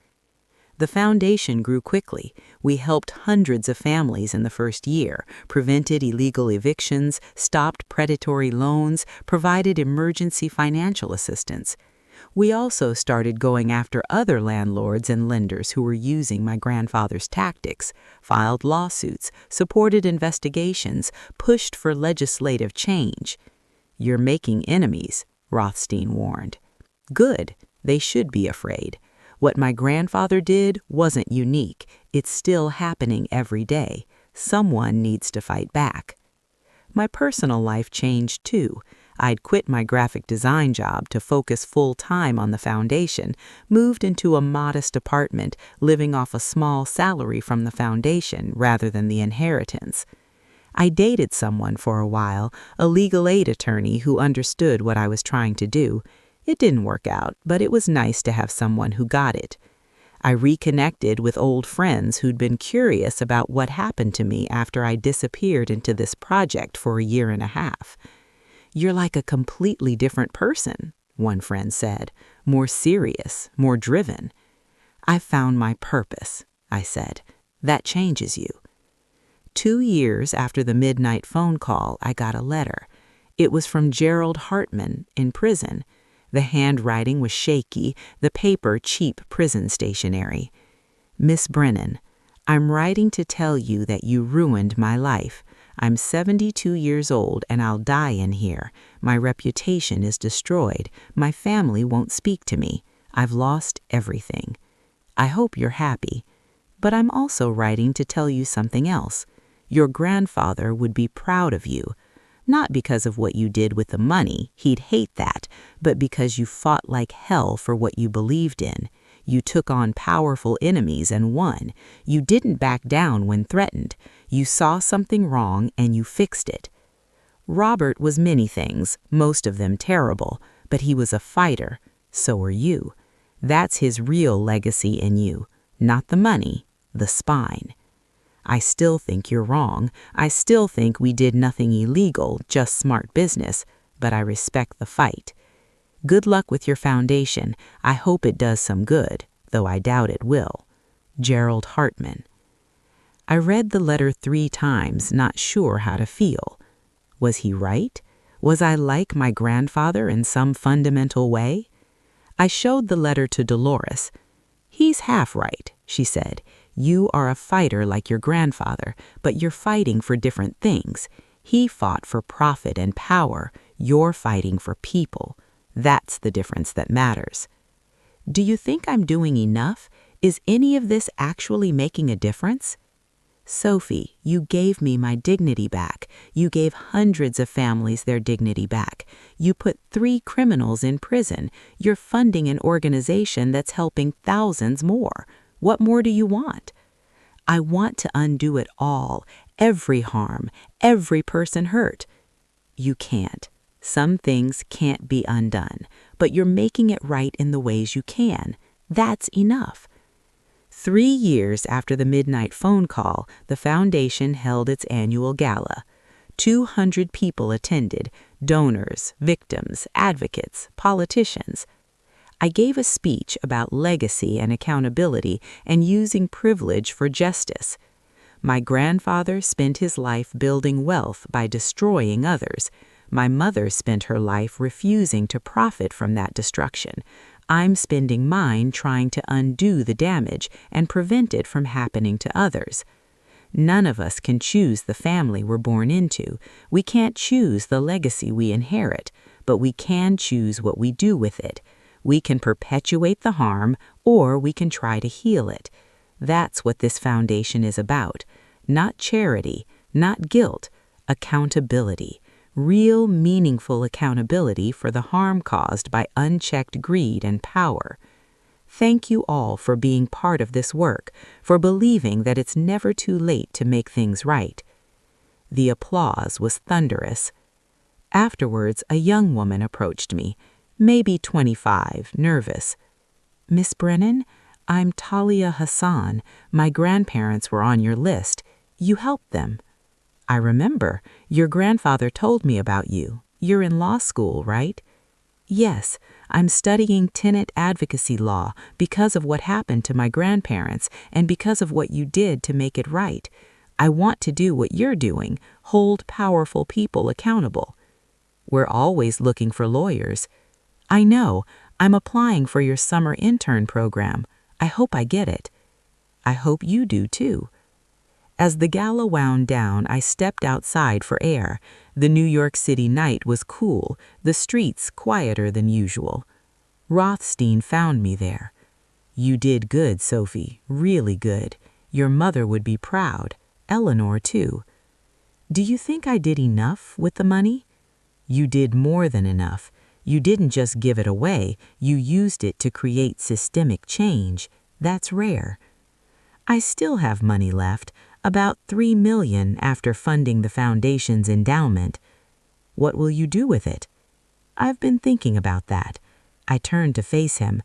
The foundation grew quickly. We helped hundreds of families in the first year, prevented illegal evictions, stopped predatory loans, provided emergency financial assistance. We also started going after other landlords and lenders who were using my grandfather's tactics, filed lawsuits, supported investigations, pushed for legislative change. "You're making enemies," Rothstein warned. "Good. They should be afraid. What my grandfather did wasn't unique. It's still happening every day. Someone needs to fight back." My personal life changed too. I'd quit my graphic design job to focus full-time on the foundation, moved into a modest apartment, living off a small salary from the foundation rather than the inheritance. I dated someone for a while, a legal aid attorney who understood what I was trying to do. It didn't work out, but it was nice to have someone who got it. I reconnected with old friends who'd been curious about what happened to me after I disappeared into this project for a year and a half. "You're like a completely different person," one friend said, "more serious, more driven." "I found my purpose," I said. "That changes you." 2 years after the midnight phone call, I got a letter. It was from Gerald Hartman in prison. The handwriting was shaky, the paper cheap prison stationery. "Miss Brennan, I'm writing to tell you that you ruined my life. I'm 72 years old and I'll die in here. My reputation is destroyed. My family won't speak to me. I've lost everything. I hope you're happy. But I'm also writing to tell you something else. Your grandfather would be proud of you. Not because of what you did with the money, he'd hate that, but because you fought like hell for what you believed in. You took on powerful enemies and won. You didn't back down when threatened. You saw something wrong and you fixed it. Robert was many things, most of them terrible, but he was a fighter. So are you. That's his real legacy in you. Not the money, the spine. I still think you're wrong. I still think we did nothing illegal, just smart business, but I respect the fight. Good luck with your foundation. I hope it does some good, though I doubt it will. Gerald Hartman. I read the letter 3 times, not sure how to feel. Was he right? Was I like my grandfather in some fundamental way? I showed the letter to Dolores. "He's half right," she said. "You are a fighter like your grandfather, but you're fighting for different things. He fought for profit and power. You're fighting for people. That's the difference that matters." Do you think I'm doing enough? Is any of this actually making a difference? Sophie, you gave me my dignity back. You gave hundreds of families their dignity back. You put 3 criminals in prison. You're funding an organization that's helping thousands more. What more do you want? I want to undo it all, every harm, every person hurt. You can't. Some things can't be undone, but you're making it right in the ways you can. That's enough. 3 years after the midnight phone call, the foundation held its annual gala. 200 people attended: donors, victims, advocates, politicians. I gave a speech about legacy and accountability and using privilege for justice. My grandfather spent his life building wealth by destroying others. My mother spent her life refusing to profit from that destruction. I'm spending mine trying to undo the damage and prevent it from happening to others. None of us can choose the family we're born into. We can't choose the legacy we inherit, but we can choose what we do with it. We can perpetuate the harm, or we can try to heal it. That's what this foundation is about. Not charity, not guilt, accountability. Real, meaningful accountability for the harm caused by unchecked greed and power. Thank you all for being part of this work, for believing that it's never too late to make things right. The applause was thunderous. Afterwards, a young woman approached me, maybe 25, nervous. "Miss Brennan, I'm Talia Hassan. My grandparents were on your list. You helped them." "I remember. Your grandfather told me about you. You're in law school, right?" "Yes, I'm studying tenant advocacy law because of what happened to my grandparents and because of what you did to make it right. I want to do what you're doing, hold powerful people accountable." "We're always looking for lawyers." "I know. I'm applying for your summer intern program. I hope I get it." "I hope you do, too." As the gala wound down, I stepped outside for air. The New York City night was cool, the streets quieter than usual. Rothstein found me there. "You did good, Sophie, really good. Your mother would be proud, Eleanor too." "Do you think I did enough with the money?" "You did more than enough. You didn't just give it away, you used it to create systemic change. That's rare." "I still have money left. About $3 million after funding the foundation's endowment." "What will you do with it?" "I've been thinking about that." I turned to face him.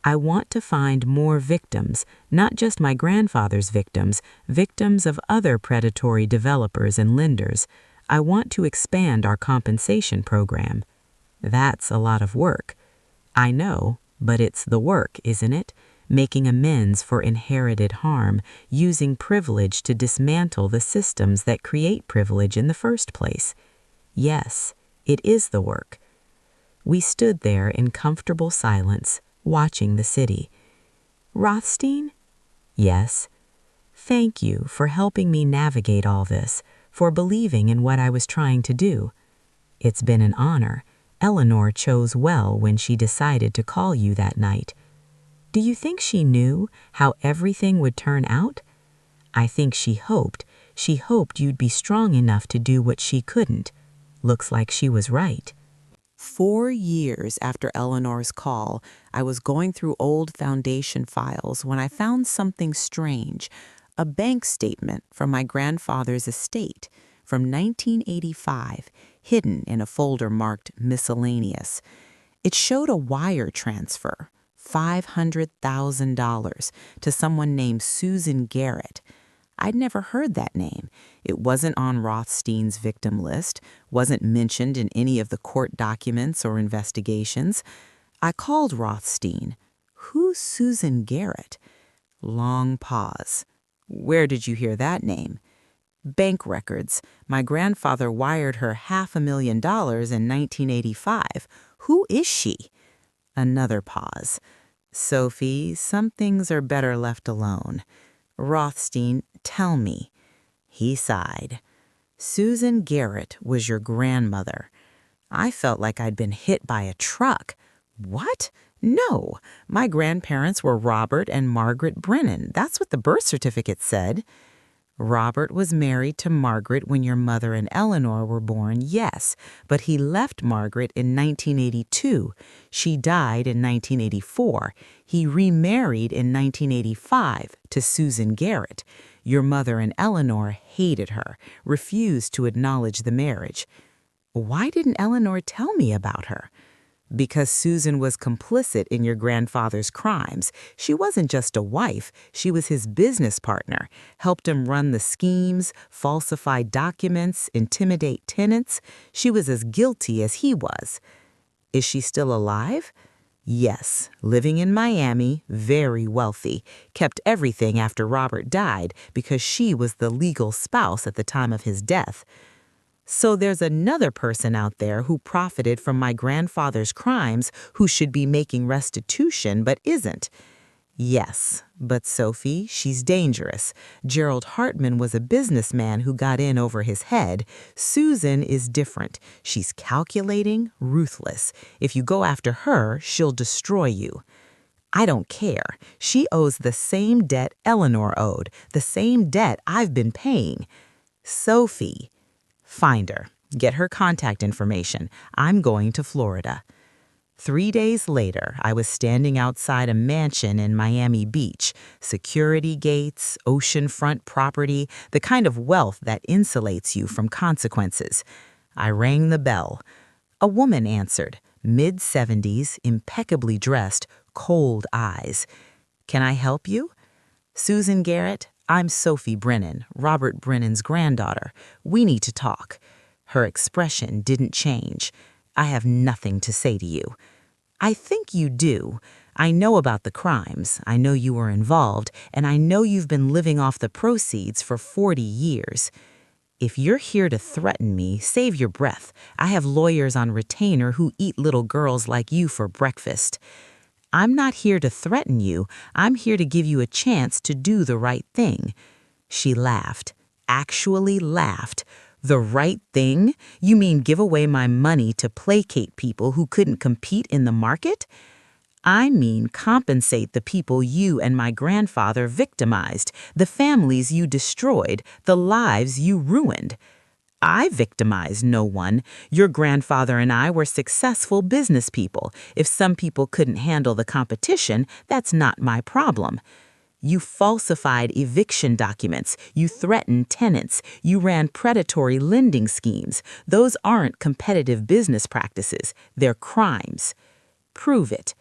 "I want to find more victims, not just my grandfather's victims, victims of other predatory developers and lenders. I want to expand our compensation program." "That's a lot of work." "I know, but it's the work, isn't it? Making amends for inherited harm, using privilege to dismantle the systems that create privilege in the first place. Yes, it is the work." We stood there in comfortable silence, watching the city. "Rothstein?" "Yes." "Thank you for helping me navigate all this, for believing in what I was trying to do." "It's been an honor. Eleanor chose well when she decided to call you that night." "Do you think she knew how everything would turn out?" "I think she hoped. She hoped you'd be strong enough to do what she couldn't. Looks like she was right." 4 years after Eleanor's call, I was going through old foundation files when I found something strange, a bank statement from my grandfather's estate from 1985, hidden in a folder marked miscellaneous. It showed a wire transfer, $500,000, to someone named Susan Garrett. I'd never heard that name. It wasn't on Rothstein's victim list, wasn't mentioned in any of the court documents or investigations. I called Rothstein. "Who's Susan Garrett?" Long pause. Where did you hear that name? Bank records. My grandfather wired her $500,000 in 1985. Who is she? Another pause. Sophie, some things are better left alone. Rothstein, tell me. He sighed. Susan Garrett was your grandmother. I felt like I'd been hit by a truck. What? No, my grandparents were Robert and Margaret Brennan. That's what the birth certificate said. Robert was married to Margaret when your mother and Eleanor were born, yes, but he left Margaret in 1982. She died in 1984. He remarried in 1985 to Susan Garrett. Your mother and Eleanor hated her, refused to acknowledge the marriage. Why didn't Eleanor tell me about her? Because Susan was complicit in your grandfather's crimes. She wasn't just a wife, she was his business partner, helped him run the schemes, falsify documents, intimidate tenants. She was as guilty as he was. Is she still alive? Yes, living in Miami, very wealthy, kept everything after Robert died because she was the legal spouse at the time of his death. So there's another person out there who profited from my grandfather's crimes who should be making restitution but isn't. Yes, but Sophie, she's dangerous. Gerald Hartman was a businessman who got in over his head. Susan is different. She's calculating, ruthless. If you go after her, she'll destroy you. I don't care. She owes the same debt Eleanor owed, the same debt I've been paying. Sophie. Find her. Get her contact information. I'm going to Florida. 3 days later, I was standing outside a mansion in Miami Beach. Security gates, oceanfront property, the kind of wealth that insulates you from consequences. I rang the bell. A woman answered, mid-70s, impeccably dressed, cold eyes. Can I help you? Susan Garrett, I'm Sophie Brennan, Robert Brennan's granddaughter. We need to talk. Her expression didn't change. I have nothing to say to you. I think you do. I know about the crimes. I know you were involved, and I know you've been living off the proceeds for 40 years. If you're here to threaten me, save your breath. I have lawyers on retainer who eat little girls like you for breakfast. I'm not here to threaten you. I'm here to give you a chance to do the right thing. She laughed, actually laughed. The right thing? You mean give away my money to placate people who couldn't compete in the market? I mean compensate the people you and my grandfather victimized, the families you destroyed, the lives you ruined. I victimized no one. Your grandfather and I were successful business people. If some people couldn't handle the competition, that's not my problem. You falsified eviction documents. You threatened tenants. You ran predatory lending schemes. Those aren't competitive business practices. They're crimes. Prove it.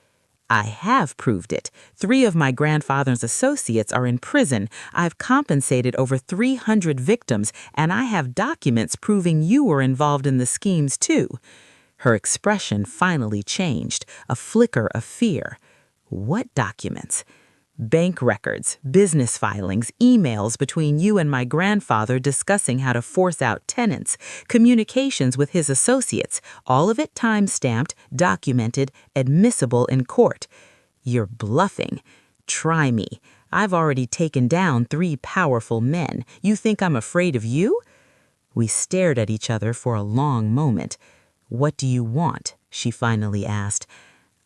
I have proved it. 3 of my grandfather's associates are in prison. I've compensated over 300 victims, and I have documents proving you were involved in the schemes too. Her expression finally changed, a flicker of fear. What documents? Bank records, business filings, emails between you and my grandfather discussing how to force out tenants, communications with his associates, all of it time-stamped, documented, admissible in court. You're bluffing. Try me. I've already taken down 3 powerful men. You think I'm afraid of you? We stared at each other for a long moment. What do you want? She finally asked.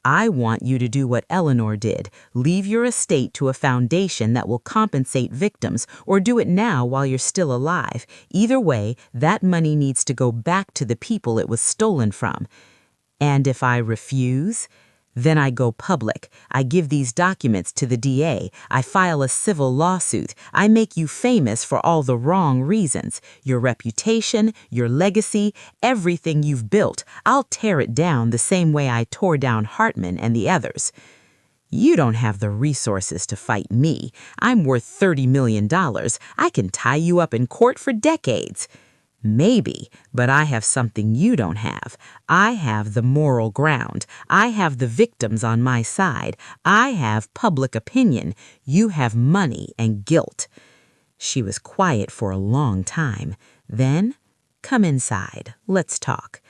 I want you to do what Eleanor did. Leave your estate to a foundation that will compensate victims, or do it now while you're still alive. Either way, that money needs to go back to the people it was stolen from. And if I refuse? Then I go public. I give these documents to the DA. I file a civil lawsuit. I make you famous for all the wrong reasons. Your reputation, your legacy, everything you've built. I'll tear it down the same way I tore down Hartman and the others. You don't have the resources to fight me. I'm worth $30 million. I can tie you up in court for decades. Maybe, but I have something you don't have. I have the moral ground. I have the victims on my side. I have public opinion. You have money and guilt. She was quiet for a long time. Then, "Come inside. Let's talk."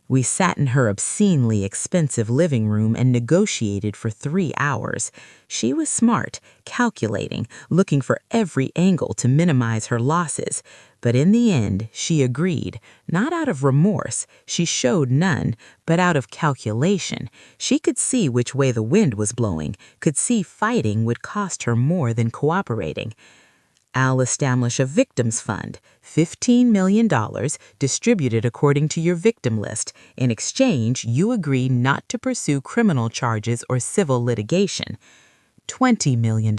We sat in her obscenely expensive living room and negotiated for 3 hours. She was smart, calculating, looking for every angle to minimize her losses. But in the end, she agreed, not out of remorse, she showed none, but out of calculation. She could see which way the wind was blowing, could see fighting would cost her more than cooperating. "I'll establish a victims fund, $15 million distributed according to your victim list. In exchange, you agree not to pursue criminal charges or civil litigation. $20 million,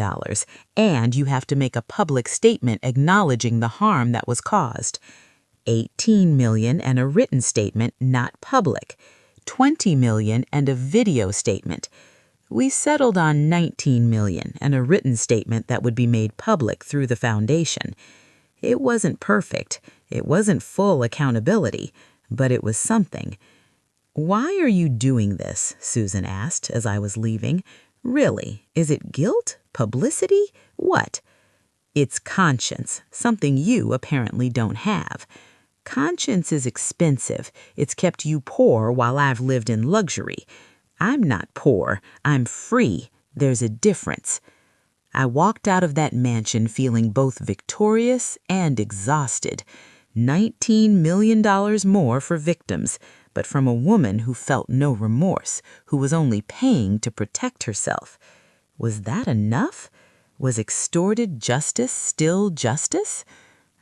and you have to make a public statement acknowledging the harm that was caused. $18 million and a written statement not public. $20 million and a video statement." We settled on $19 million and a written statement that would be made public through the foundation. It wasn't perfect. It wasn't full accountability, but it was something. "Why are you doing this?" Susan asked as I was leaving. "Really, is it guilt? Publicity? What?" "It's conscience, something you apparently don't have. Conscience is expensive. It's kept you poor while I've lived in luxury. I'm not poor. I'm free. There's a difference." I walked out of that mansion feeling both victorious and exhausted. $19 million more for victims, but from a woman who felt no remorse, who was only paying to protect herself. Was that enough? Was extorted justice still justice?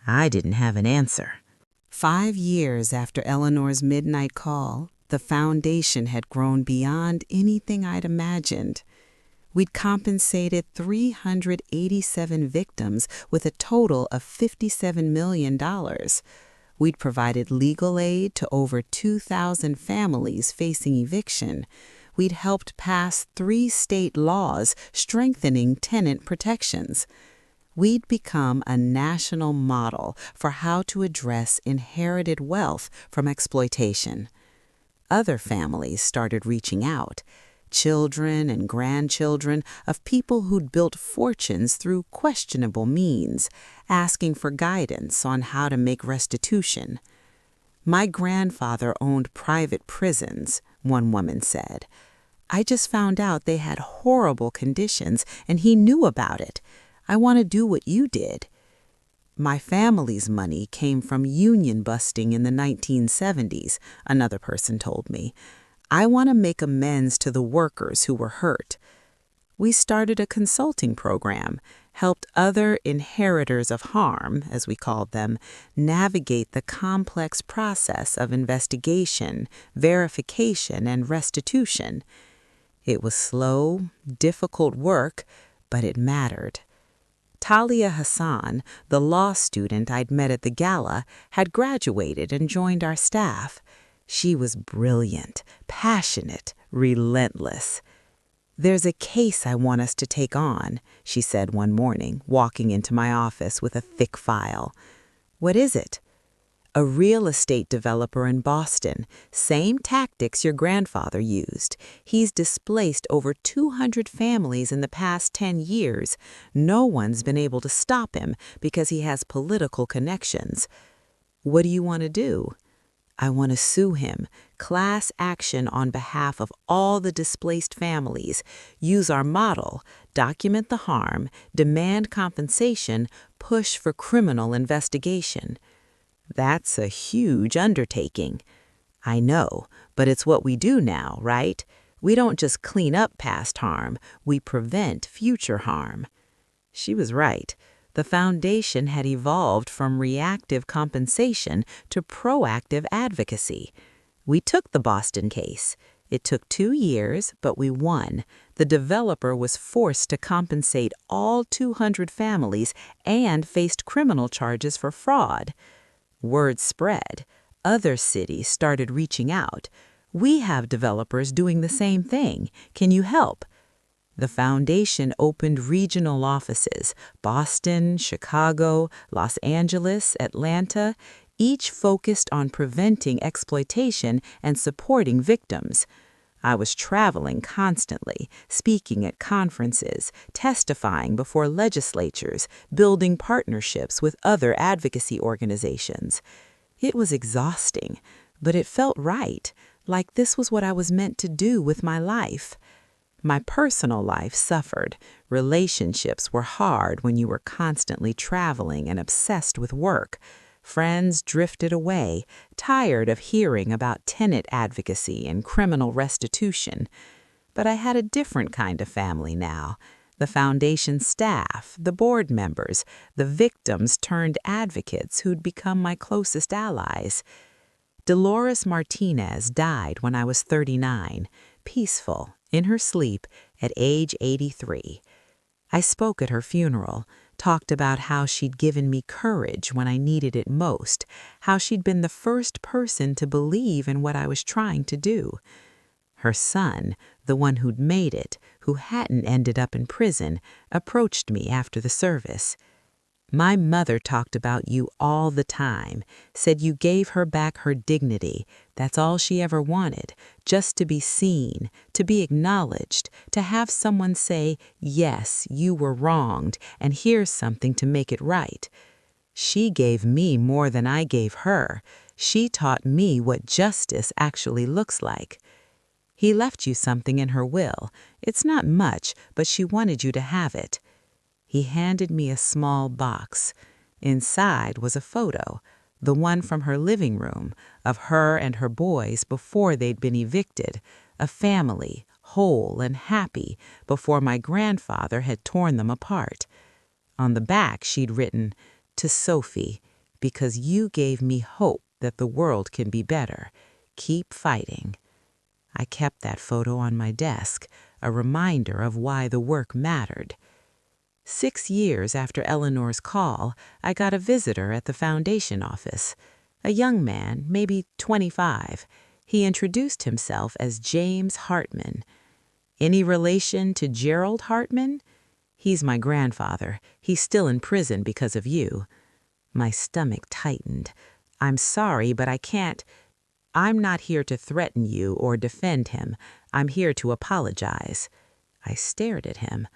I didn't have an answer. 5 years after Eleanor's midnight call, the foundation had grown beyond anything I'd imagined. We'd compensated 387 victims with a total of $57 million. We'd provided legal aid to over 2,000 families facing eviction. We'd helped pass 3 state laws strengthening tenant protections. We'd become a national model for how to address inherited wealth from exploitation. Other families started reaching out, children and grandchildren of people who'd built fortunes through questionable means, asking for guidance on how to make restitution. "My grandfather owned private prisons," one woman said. "I just found out they had horrible conditions and he knew about it. I want to do what you did." "My family's money came from union busting in the 1970s, another person told me. "I want to make amends to the workers who were hurt." We started a consulting program, helped other inheritors of harm, as we called them, navigate the complex process of investigation, verification, and restitution. It was slow, difficult work, but it mattered. Talia Hassan, the law student I'd met at the gala, had graduated and joined our staff. She was brilliant, passionate, relentless. "There's a case I want us to take on," she said one morning, walking into my office with a thick file. "What is it?" "A real estate developer in Boston. Same tactics your grandfather used. He's displaced over 200 families in the past 10 years. No one's been able to stop him because he has political connections." "What do you want to do?" "I want to sue him. Class action on behalf of all the displaced families. Use our model. Document the harm. Demand compensation. Push for criminal investigation." "That's a huge undertaking." "I know, but it's what we do now, right? We don't just clean up past harm, we prevent future harm." She was right. The foundation had evolved from reactive compensation to proactive advocacy. We took the Boston case. It took 2 years, but we won. The developer was forced to compensate all 200 families and faced criminal charges for fraud. Word spread. Other cities started reaching out. "We have developers doing the same thing. Can you help?" The foundation opened regional offices, Boston, Chicago, Los Angeles, Atlanta, each focused on preventing exploitation and supporting victims. I was traveling constantly, speaking at conferences, testifying before legislatures, building partnerships with other advocacy organizations. It was exhausting, but it felt right, like this was what I was meant to do with my life. My personal life suffered. Relationships were hard when you were constantly traveling and obsessed with work. Friends drifted away, tired of hearing about tenant advocacy and criminal restitution. But I had a different kind of family now. The foundation staff, the board members, the victims turned advocates who'd become my closest allies. Dolores Martinez died when I was 39, peaceful, in her sleep, at age 83. I spoke at her funeral, talked about how she'd given me courage when I needed it most, how she'd been the first person to believe in what I was trying to do. Her son, the one who'd made it, who hadn't ended up in prison, approached me after the service. "My mother talked about you all the time, said you gave her back her dignity. That's all she ever wanted, just to be seen, to be acknowledged, to have someone say, 'Yes, you were wronged, and here's something to make it right.' She gave me more than I gave her. She taught me what justice actually looks like. He left you something in her will. It's not much, but she wanted you to have it." He handed me a small box. Inside was a photo, the one from her living room, of her and her boys before they'd been evicted, a family, whole and happy, before my grandfather had torn them apart. On the back she'd written, "To Sophie, because you gave me hope that the world can be better. Keep fighting." I kept that photo on my desk, a reminder of why the work mattered. 6 years after Eleanor's call, I got a visitor at the foundation office. A young man, maybe 25. He introduced himself as James Hartman. "Any relation to Gerald Hartman?" "He's my grandfather. He's still in prison because of you." My stomach tightened. "I'm sorry, but I can't. I'm not here to threaten you or defend him. I'm here to apologize." I stared at him.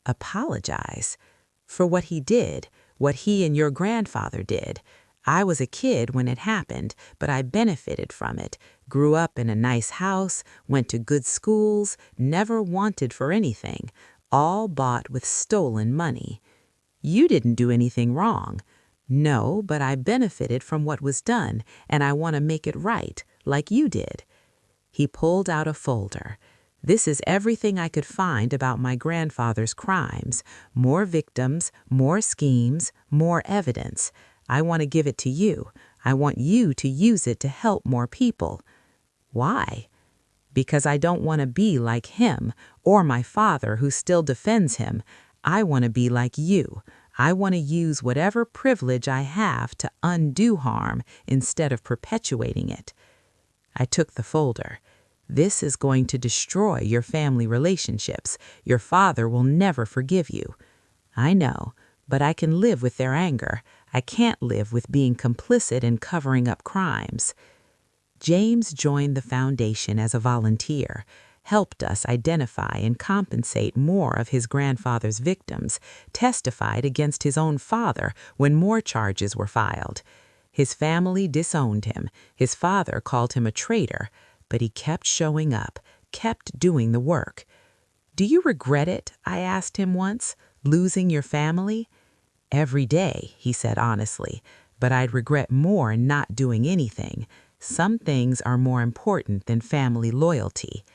Apologize? For what he did, what he and your grandfather did. I was a kid when it happened, but I benefited from it. Grew up in a nice house, went to good schools, never wanted for anything. All bought with stolen money. You didn't do anything wrong. No, but I benefited from what was done, and I want to make it right, like you did. He pulled out a folder. This is everything I could find about my grandfather's crimes. More victims, more schemes, more evidence. I want to give it to you. I want you to use it to help more people. Why? Because I don't want to be like him or my father who still defends him. I want to be like you. I want to use whatever privilege I have to undo harm instead of perpetuating it. I took the folder. This is going to destroy your family relationships. Your father will never forgive you. I know, but I can live with their anger. I can't live with being complicit in covering up crimes. James joined the foundation as a volunteer, helped us identify and compensate more of his grandfather's victims, testified against his own father when more charges were filed. His family disowned him. His father called him a traitor. But he kept showing up, kept doing the work. "Do you regret it?" I asked him once, "losing your family?" "Every day," he said honestly, "but I'd regret more not doing anything. Some things are more important than family loyalty."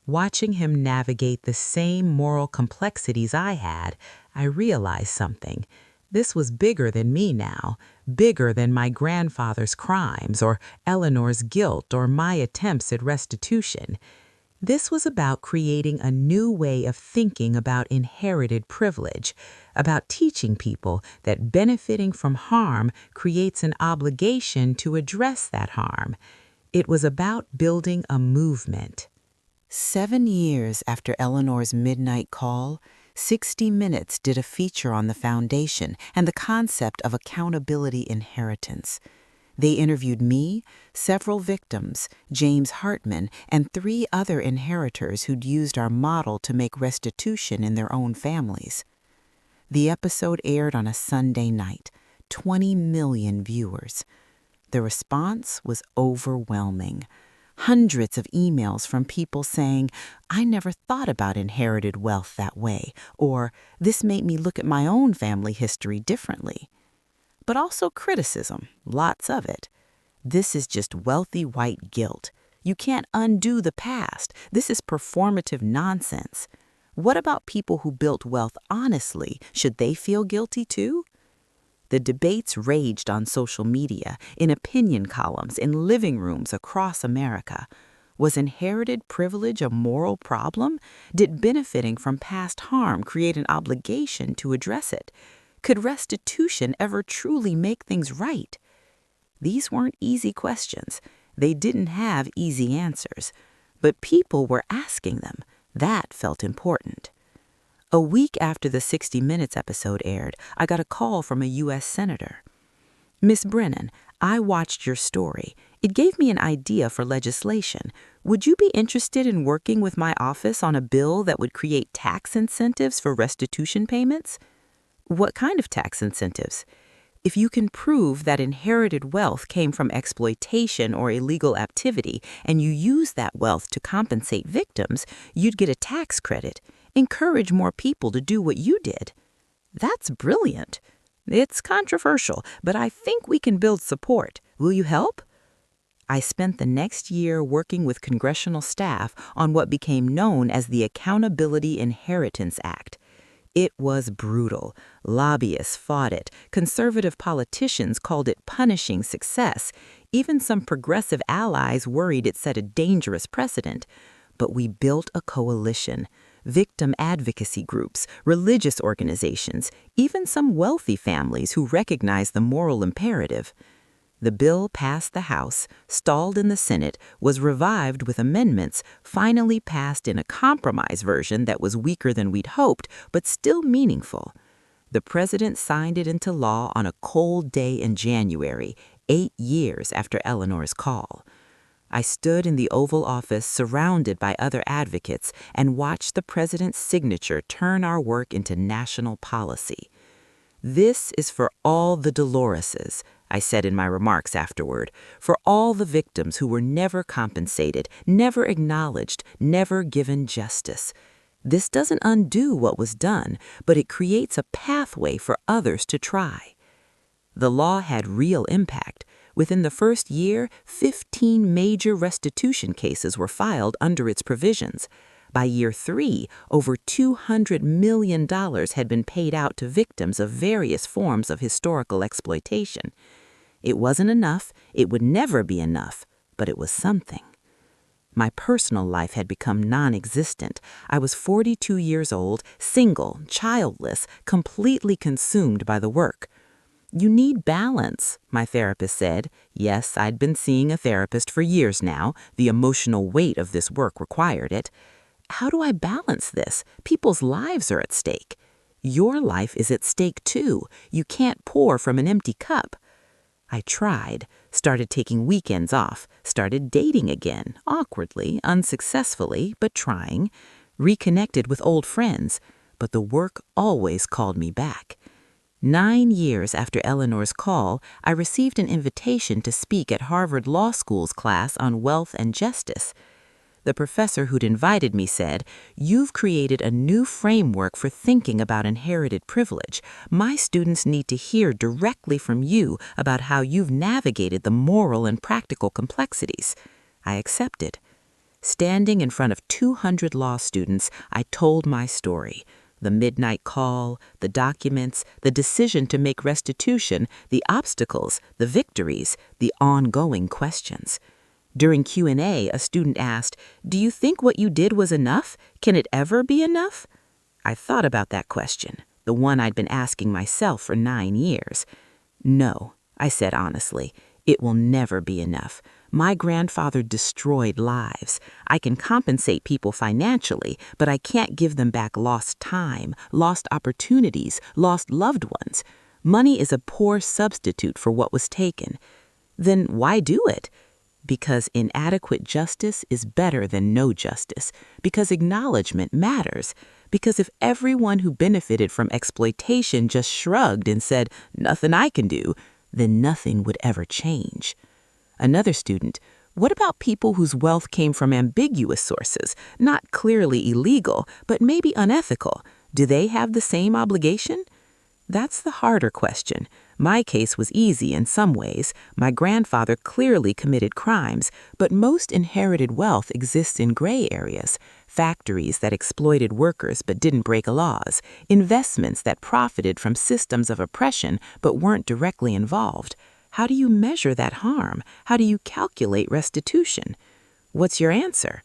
Watching him navigate the same moral complexities I had, I realized something. This was bigger than me now, bigger than my grandfather's crimes or Eleanor's guilt or my attempts at restitution. This was about creating a new way of thinking about inherited privilege, about teaching people that benefiting from harm creates an obligation to address that harm. It was about building a movement. 7 years after Eleanor's midnight call, 60 Minutes did a feature on the foundation and the concept of accountability inheritance. They interviewed me, several victims, James Hartman, and 3 other inheritors who'd used our model to make restitution in their own families. The episode aired on a Sunday night, 20 million viewers. The response was overwhelming. Hundreds of emails from people saying, "I never thought about inherited wealth that way," or "This made me look at my own family history differently." But also criticism, lots of it. "This is just wealthy white guilt. You can't undo the past. This is performative nonsense. What about people who built wealth honestly? Should they feel guilty too?" The debates raged on social media, in opinion columns, in living rooms across America. Was inherited privilege a moral problem? Did benefiting from past harm create an obligation to address it? Could restitution ever truly make things right? These weren't easy questions. They didn't have easy answers. But people were asking them. That felt important. A week after the 60 Minutes episode aired, I got a call from a U.S. Senator. "Ms. Brennan, I watched your story. It gave me an idea for legislation. Would you be interested in working with my office on a bill that would create tax incentives for restitution payments?" "What kind of tax incentives?" "If you can prove that inherited wealth came from exploitation or illegal activity, and you use that wealth to compensate victims, you'd get a tax credit. Encourage more people to do what you did." "That's brilliant." "It's controversial, but I think we can build support. Will you help?" I spent the next year working with congressional staff on what became known as the Accountability Inheritance Act. It was brutal. Lobbyists fought it. Conservative politicians called it punishing success. Even some progressive allies worried it set a dangerous precedent. But we built a coalition. Victim advocacy groups, religious organizations, even some wealthy families who recognized the moral imperative. The bill passed the House, stalled in the Senate, was revived with amendments, finally passed in a compromise version that was weaker than we'd hoped, but still meaningful. The president signed it into law on a cold day in January, 8 years after Eleanor's call. I stood in the Oval Office surrounded by other advocates and watched the president's signature turn our work into national policy. "This is for all the Doloreses," I said in my remarks afterward, "for all the victims who were never compensated, never acknowledged, never given justice. This doesn't undo what was done, but it creates a pathway for others to try." The law had real impact. Within the first year, 15 major restitution cases were filed under its provisions. By year 3, over $200 million had been paid out to victims of various forms of historical exploitation. It wasn't enough, it would never be enough, but it was something. My personal life had become non-existent. I was 42 years old, single, childless, completely consumed by the work. "You need balance," my therapist said. Yes, I'd been seeing a therapist for years now. The emotional weight of this work required it. "How do I balance this? People's lives are at stake." "Your life is at stake too. You can't pour from an empty cup." I tried, started taking weekends off, started dating again, awkwardly, unsuccessfully, but trying, reconnected with old friends, but the work always called me back. 9 years after Eleanor's call, I received an invitation to speak at Harvard Law School's class on wealth and justice. The professor who'd invited me said, "You've created a new framework for thinking about inherited privilege. My students need to hear directly from you about how you've navigated the moral and practical complexities." I accepted. Standing in front of 200 law students, I told my story. The midnight call, the documents, the decision to make restitution, the obstacles, the victories, the ongoing questions. During Q&A, a student asked, "Do you think what you did was enough? Can it ever be enough?" I thought about that question, the one I'd been asking myself for 9 years. "No," I said honestly, "it will never be enough. My grandfather destroyed lives. I can compensate people financially, but I can't give them back lost time, lost opportunities, lost loved ones. Money is a poor substitute for what was taken. Then why do it? Because inadequate justice is better than no justice, because acknowledgement matters, because if everyone who benefited from exploitation just shrugged and said, "Nothing I can do," then nothing would ever change. Another student, what about people whose wealth came from ambiguous sources, not clearly illegal, but maybe unethical? Do they have the same obligation? That's the harder question. My case was easy in some ways. My grandfather clearly committed crimes, but most inherited wealth exists in gray areas. Factories that exploited workers but didn't break laws. Investments that profited from systems of oppression but weren't directly involved. How do you measure that harm? How do you calculate restitution? What's your answer?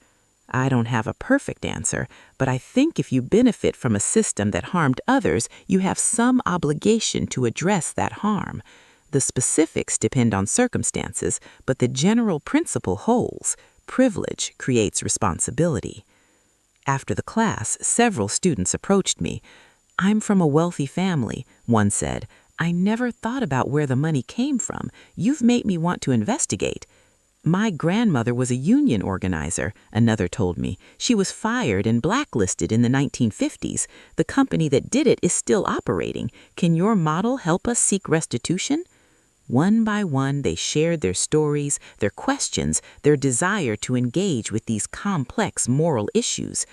I don't have a perfect answer, but I think if you benefit from a system that harmed others, you have some obligation to address that harm. The specifics depend on circumstances, but the general principle holds. Privilege creates responsibility. After the class, several students approached me. "I'm from a wealthy family," one said. "I never thought about where the money came from. You've made me want to investigate." "My grandmother was a union organizer," another told me. "She was fired and blacklisted in the 1950s. The company that did it is still operating. Can your model help us seek restitution?" One by one, they shared their stories, their questions, their desire to engage with these complex moral issues.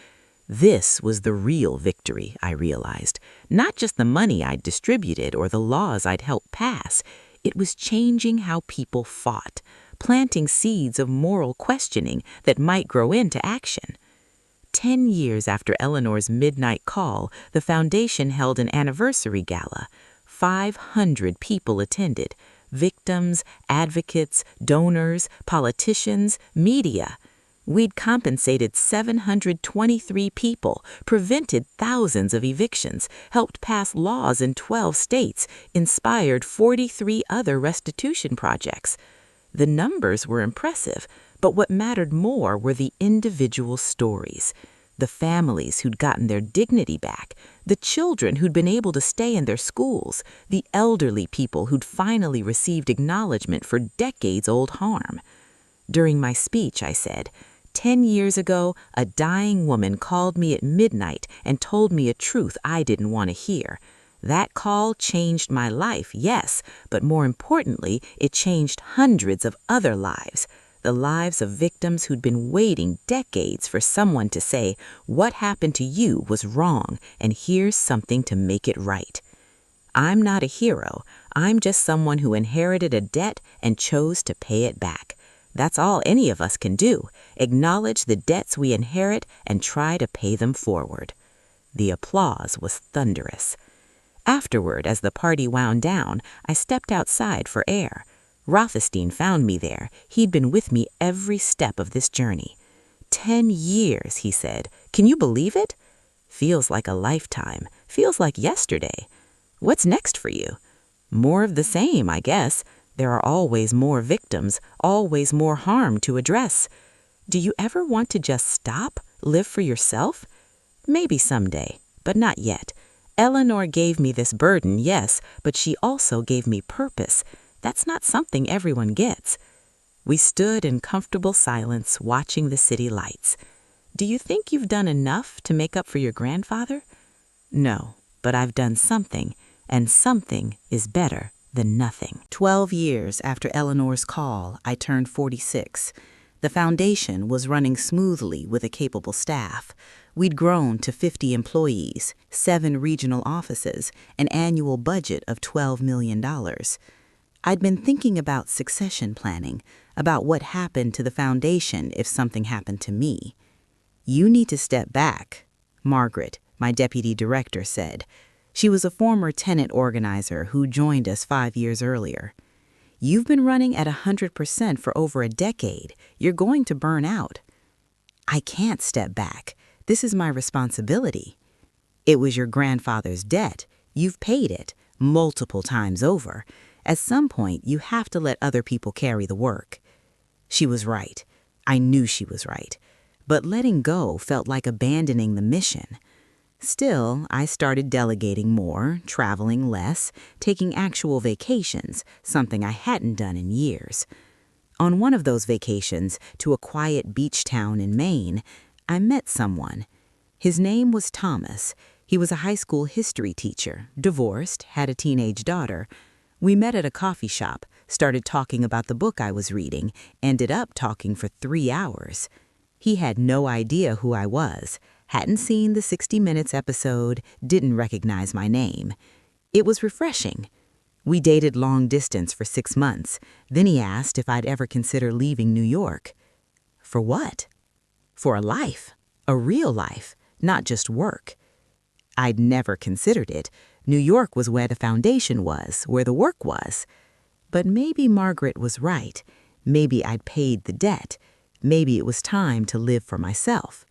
This was the real victory, I realized. Not just the money I'd distributed or the laws I'd helped pass. It was changing how people fought, planting seeds of moral questioning that might grow into action. 10 years after Eleanor's midnight call, the foundation held an anniversary gala. 500 people attended. Victims, advocates, donors, politicians, media. We'd compensated 723 people, prevented thousands of evictions, helped pass laws in 12 states, inspired 43 other restitution projects. The numbers were impressive, but what mattered more were the individual stories. The families who'd gotten their dignity back, the children who'd been able to stay in their schools, the elderly people who'd finally received acknowledgement for decades-old harm. During my speech, I said, 10 years ago, a dying woman called me at midnight and told me a truth I didn't want to hear. That call changed my life, yes, but more importantly, it changed hundreds of other lives. The lives of victims who'd been waiting decades for someone to say, "What happened to you was wrong, and here's something to make it right." I'm not a hero. I'm just someone who inherited a debt and chose to pay it back. That's all any of us can do. Acknowledge the debts we inherit and try to pay them forward. The applause was thunderous. Afterward, as the party wound down, I stepped outside for air. Rothstein found me there. He'd been with me every step of this journey. 10 years, he said. Can you believe it? Feels like a lifetime. Feels like yesterday. What's next for you? More of the same, I guess. There are always more victims, always more harm to address. Do you ever want to just stop, live for yourself? Maybe someday, but not yet. Eleanor gave me this burden, yes, but she also gave me purpose. That's not something everyone gets. We stood in comfortable silence, watching the city lights. Do you think you've done enough to make up for your grandfather? No, but I've done something, and something is better than nothing. 12 years after Eleanor's call, I turned 46. The foundation was running smoothly with a capable staff. We'd grown to 50 employees, 7 regional offices, an annual budget of $12 million. I'd been thinking about succession planning, about what happened to the foundation if something happened to me. "You need to step back," Margaret, my deputy director, said. She was a former tenant organizer who joined us 5 years earlier. "You've been running at 100% for over a decade. You're going to burn out." "I can't step back. This is my responsibility." "It was your grandfather's debt. You've paid it, multiple times over. At some point, you have to let other people carry the work." She was right. I knew she was right. But letting go felt like abandoning the mission. Still, I started delegating more, traveling less, taking actual vacations, something I hadn't done in years. On one of those vacations, to a quiet beach town in Maine, I met someone. His name was Thomas. He was a high school history teacher, divorced, had a teenage daughter. We met at a coffee shop, started talking about the book I was reading, ended up talking for 3 hours. He had no idea who I was, hadn't seen the 60 Minutes episode, didn't recognize my name. It was refreshing. We dated long distance for 6 months. Then he asked if I'd ever consider leaving New York. For what? For a life, a real life, not just work. I'd never considered it. New York was where the foundation was, where the work was. But maybe Margaret was right. Maybe I'd paid the debt. Maybe it was time to live for myself.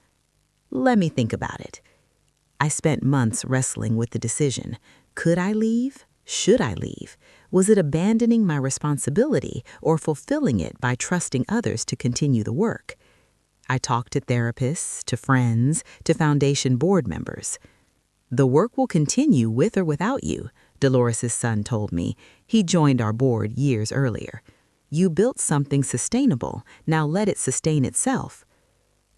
Let me think about it. I spent months wrestling with the decision. Could I leave? Should I leave? Was it abandoning my responsibility or fulfilling it by trusting others to continue the work? I talked to therapists, to friends, to foundation board members. The work will continue with or without you, Dolores' son told me. He joined our board years earlier. You built something sustainable, now let it sustain itself.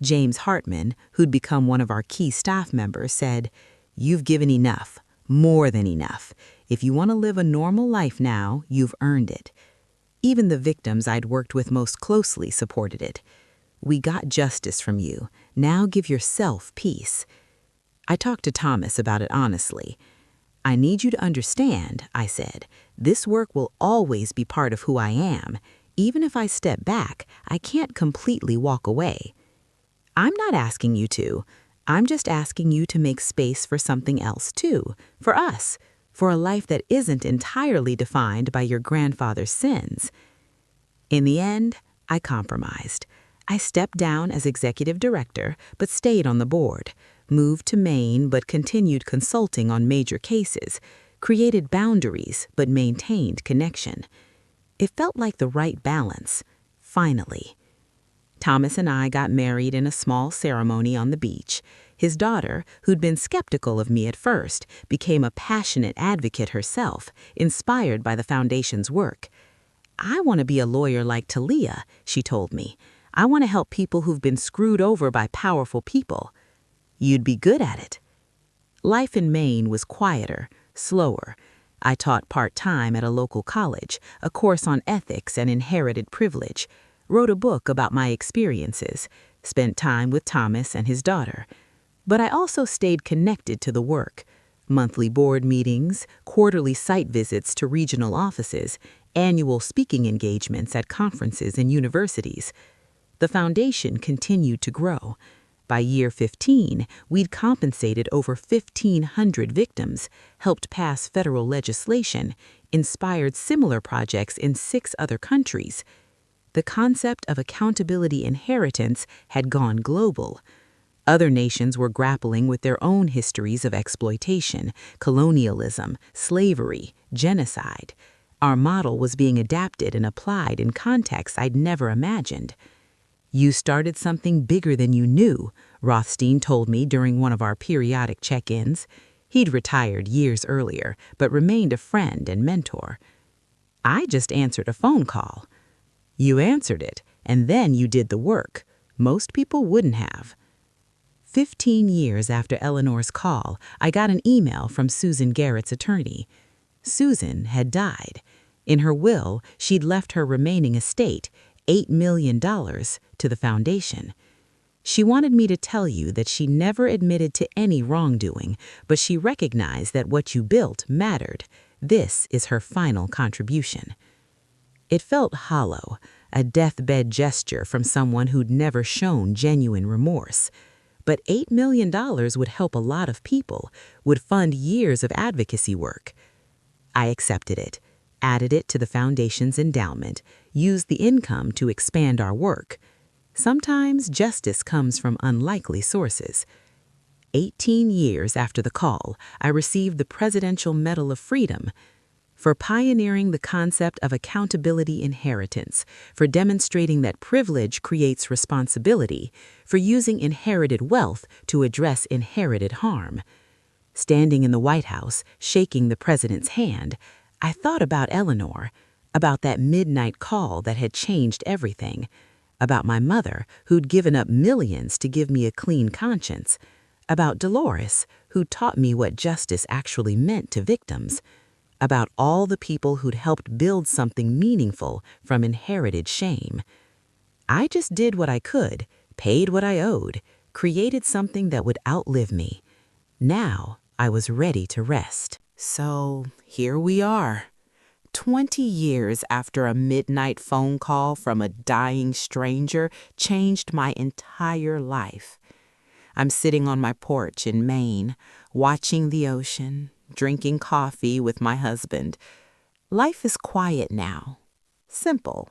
James Hartman, who'd become one of our key staff members, said, "You've given enough, more than enough. If you want to live a normal life now, you've earned it." Even the victims I'd worked with most closely supported it. "We got justice from you. Now give yourself peace." I talked to Thomas about it honestly. "I need you to understand," I said, "this work will always be part of who I am. Even if I step back, I can't completely walk away." "I'm not asking you to. I'm just asking you to make space for something else too, for us, for a life that isn't entirely defined by your grandfather's sins." In the end, I compromised. I stepped down as executive director, but stayed on the board, moved to Maine, but continued consulting on major cases, created boundaries, but maintained connection. It felt like the right balance, finally. Thomas and I got married in a small ceremony on the beach. His daughter, who'd been skeptical of me at first, became a passionate advocate herself, inspired by the foundation's work. "I want to be a lawyer like Talia," she told me. "I want to help people who've been screwed over by powerful people." "You'd be good at it." Life in Maine was quieter, slower. I taught part-time at a local college, a course on ethics and inherited privilege, wrote a book about my experiences, spent time with Thomas and his daughter. But I also stayed connected to the work. Monthly board meetings, quarterly site visits to regional offices, annual speaking engagements at conferences and universities. The foundation continued to grow. By year 15, we'd compensated over 1,500 victims, helped pass federal legislation, inspired similar projects in 6 other countries. The concept of accountability inheritance had gone global. Other nations were grappling with their own histories of exploitation, colonialism, slavery, genocide. Our model was being adapted and applied in contexts I'd never imagined. "You started something bigger than you knew," Rothstein told me during one of our periodic check-ins. He'd retired years earlier, but remained a friend and mentor. "I just answered a phone call." "You answered it, and then you did the work. Most people wouldn't have." 15 years after Eleanor's call, I got an email from Susan Garrett's attorney. Susan had died. In her will, she'd left her remaining estate, $8 million, to the foundation. She wanted me to tell you that she never admitted to any wrongdoing, but she recognized that what you built mattered. This is her final contribution. It felt hollow, a deathbed gesture from someone who'd never shown genuine remorse. But $8 million would help a lot of people, would fund years of advocacy work. I accepted it, added it to the foundation's endowment, used the income to expand our work. Sometimes justice comes from unlikely sources. 18 years after the call, I received the Presidential Medal of Freedom for pioneering the concept of accountability inheritance, for demonstrating that privilege creates responsibility, for using inherited wealth to address inherited harm. Standing in the White House, shaking the president's hand, I thought about Eleanor, about that midnight call that had changed everything, about my mother who'd given up millions to give me a clean conscience, about Dolores who taught me what justice actually meant to victims, about all the people who'd helped build something meaningful from inherited shame. I just did what I could, paid what I owed, created something that would outlive me. Now I was ready to rest. So here we are, 20 years after a midnight phone call from a dying stranger changed my entire life. I'm sitting on my porch in Maine, watching the ocean, drinking coffee with my husband. Life is quiet now, simple,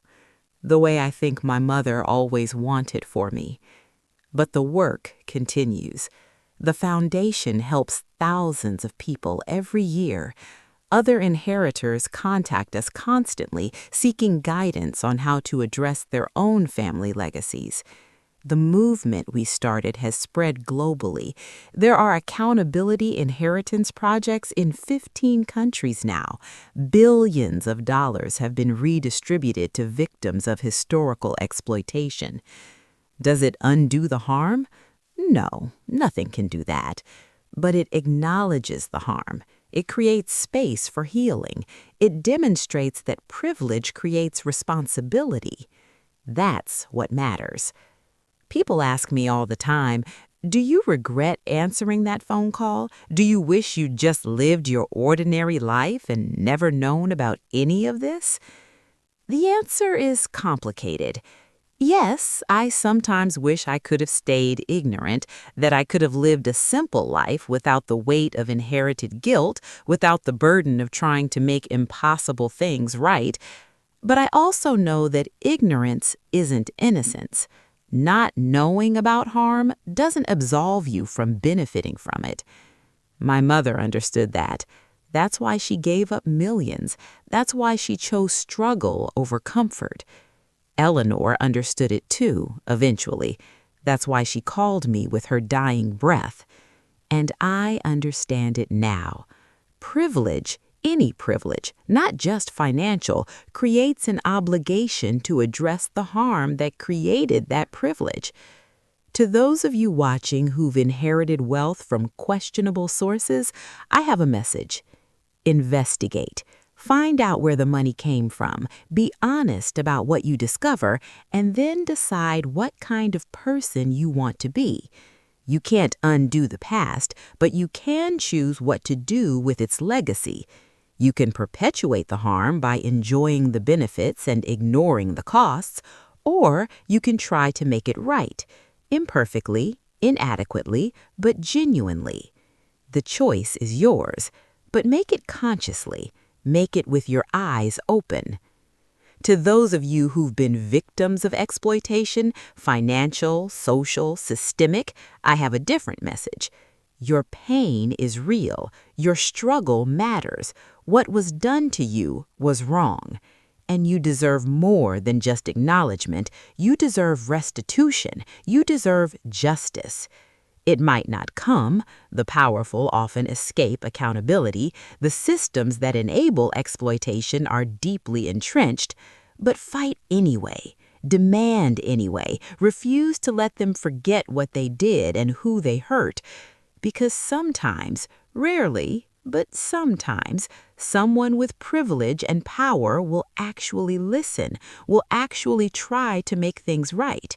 the way I think my mother always wanted for me. But the work continues. The foundation helps thousands of people every year. Other inheritors contact us constantly, seeking guidance on how to address their own family legacies. The movement we started has spread globally. There are accountability inheritance projects in 15 countries now. Billions of dollars have been redistributed to victims of historical exploitation. Does it undo the harm? No, nothing can do that. But it acknowledges the harm. It creates space for healing. It demonstrates that privilege creates responsibility. That's what matters. People ask me all the time, do you regret answering that phone call? Do you wish you'd just lived your ordinary life and never known about any of this? The answer is complicated. Yes, I sometimes wish I could have stayed ignorant, that I could have lived a simple life without the weight of inherited guilt, without the burden of trying to make impossible things right. But I also know that ignorance isn't innocence. Not knowing about harm doesn't absolve you from benefiting from it. My mother understood that. That's why she gave up millions. That's why she chose struggle over comfort. Eleanor understood it too, eventually. That's why she called me with her dying breath. And I understand it now. Privilege, any privilege, not just financial, creates an obligation to address the harm that created that privilege. To those of you watching who've inherited wealth from questionable sources, I have a message. Investigate. Find out where the money came from, be honest about what you discover, and then decide what kind of person you want to be. You can't undo the past, but you can choose what to do with its legacy. You can perpetuate the harm by enjoying the benefits and ignoring the costs, or you can try to make it right, imperfectly, inadequately, but genuinely. The choice is yours, but make it consciously. Make it with your eyes open. To those of you who've been victims of exploitation, financial, social, systemic, I have a different message. Your pain is real. Your struggle matters. What was done to you was wrong. And you deserve more than just acknowledgement. You deserve restitution. You deserve justice. It might not come. The powerful often escape accountability. The systems that enable exploitation are deeply entrenched. But fight anyway. Demand anyway. Refuse to let them forget what they did and who they hurt. Because sometimes, rarely, but sometimes, someone with privilege and power will actually listen, will actually try to make things right.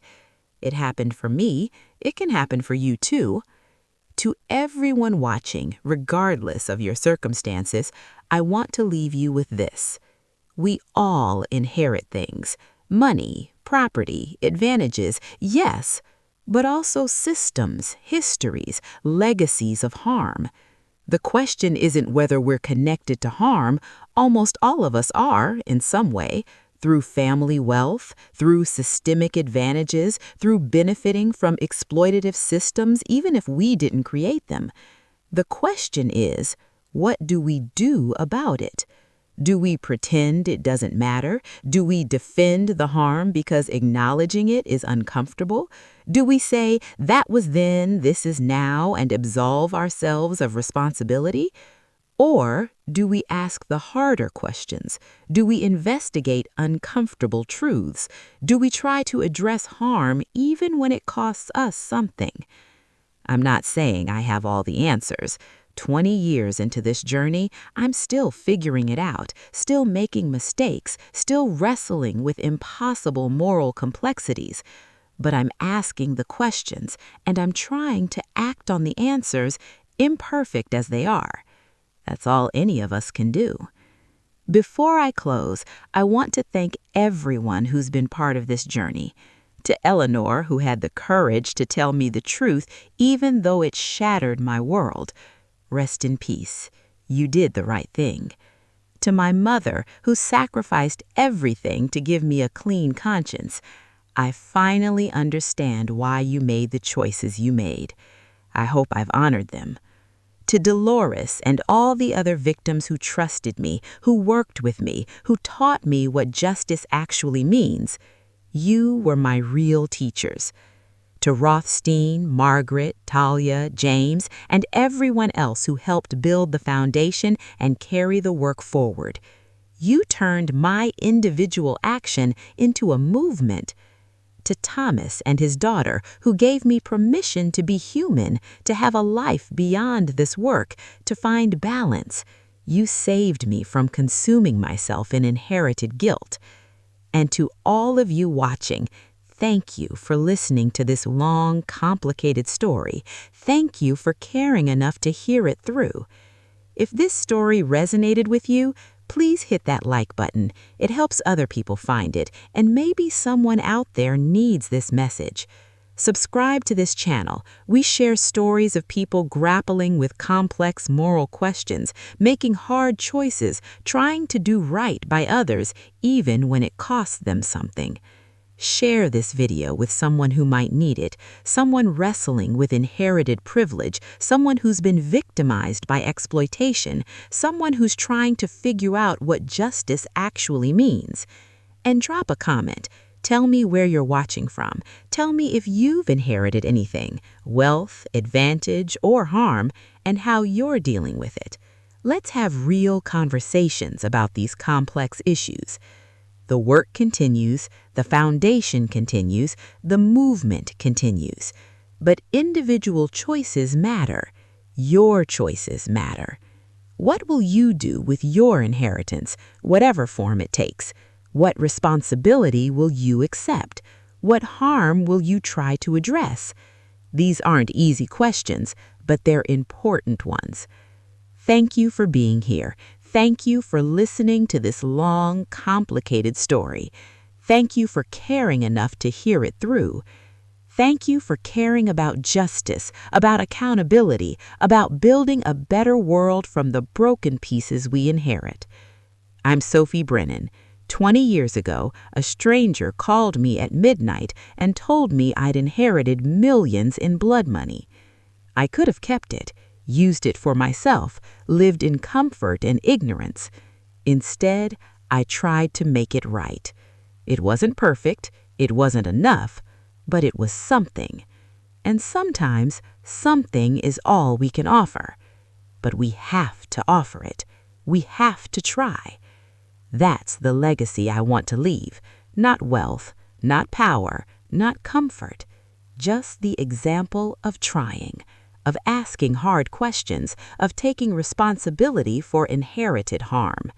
It happened for me. It can happen for you too. To everyone watching, regardless of your circumstances, I want to leave you with this. We all inherit things. Money, property, advantages, yes, but also systems, histories, legacies of harm. The question isn't whether we're connected to harm. Almost all of us are, in some way, through family wealth, through systemic advantages, through benefiting from exploitative systems, even if we didn't create them. The question is, what do we do about it? Do we pretend it doesn't matter? Do we defend the harm because acknowledging it is uncomfortable? Do we say, that was then, this is now, and absolve ourselves of responsibility? Or do we ask the harder questions? Do we investigate uncomfortable truths? Do we try to address harm even when it costs us something? I'm not saying I have all the answers. 20 years into this journey, I'm still figuring it out, still making mistakes, still wrestling with impossible moral complexities. But I'm asking the questions, and I'm trying to act on the answers, imperfect as they are. That's all any of us can do. Before I close, I want to thank everyone who's been part of this journey. To Eleanor, who had the courage to tell me the truth even though it shattered my world. Rest in peace. You did the right thing. To my mother, who sacrificed everything to give me a clean conscience. I finally understand why you made the choices you made. I hope I've honored them. To Dolores and all the other victims who trusted me, who worked with me, who taught me what justice actually means, you were my real teachers. To Rothstein, Margaret, Talia, James, and everyone else who helped build the foundation and carry the work forward, you turned my individual action into a movement. To Thomas and his daughter, who gave me permission to be human, to have a life beyond this work, to find balance. You saved me from consuming myself in inherited guilt. And to all of you watching, thank you for listening to this long, complicated story. Thank you for caring enough to hear it through. If this story resonated with you, please hit that like button. It helps other people find it, and maybe someone out there needs this message. Subscribe to this channel. We share stories of people grappling with complex moral questions, making hard choices, trying to do right by others, even when it costs them something. Share this video with someone who might need it, someone wrestling with inherited privilege, someone who's been victimized by exploitation, someone who's trying to figure out what justice actually means. And drop a comment. Tell me where you're watching from. Tell me if you've inherited anything, wealth, advantage, or harm, and how you're dealing with it. Let's have real conversations about these complex issues. The work continues, the foundation continues, the movement continues. But individual choices matter. Your choices matter. What will you do with your inheritance, whatever form it takes? What responsibility will you accept? What harm will you try to address? These aren't easy questions, but they're important ones. Thank you for being here. Thank you for listening to this long, complicated story. Thank you for caring enough to hear it through. Thank you for caring about justice, about accountability, about building a better world from the broken pieces we inherit. I'm Sophie Brennan. 20 years ago, a stranger called me at midnight and told me I'd inherited millions in blood money. I could have kept it, used it for myself, lived in comfort and ignorance. Instead, I tried to make it right. It wasn't perfect, it wasn't enough, but it was something. And sometimes, something is all we can offer. But we have to offer it. We have to try. That's the legacy I want to leave. Not wealth, not power, not comfort. Just the example of trying, of asking hard questions, of taking responsibility for inherited harm.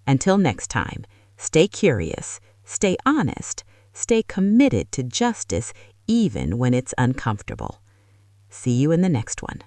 Until next time, stay curious, stay honest, stay committed to justice even when it's uncomfortable. See you in the next one.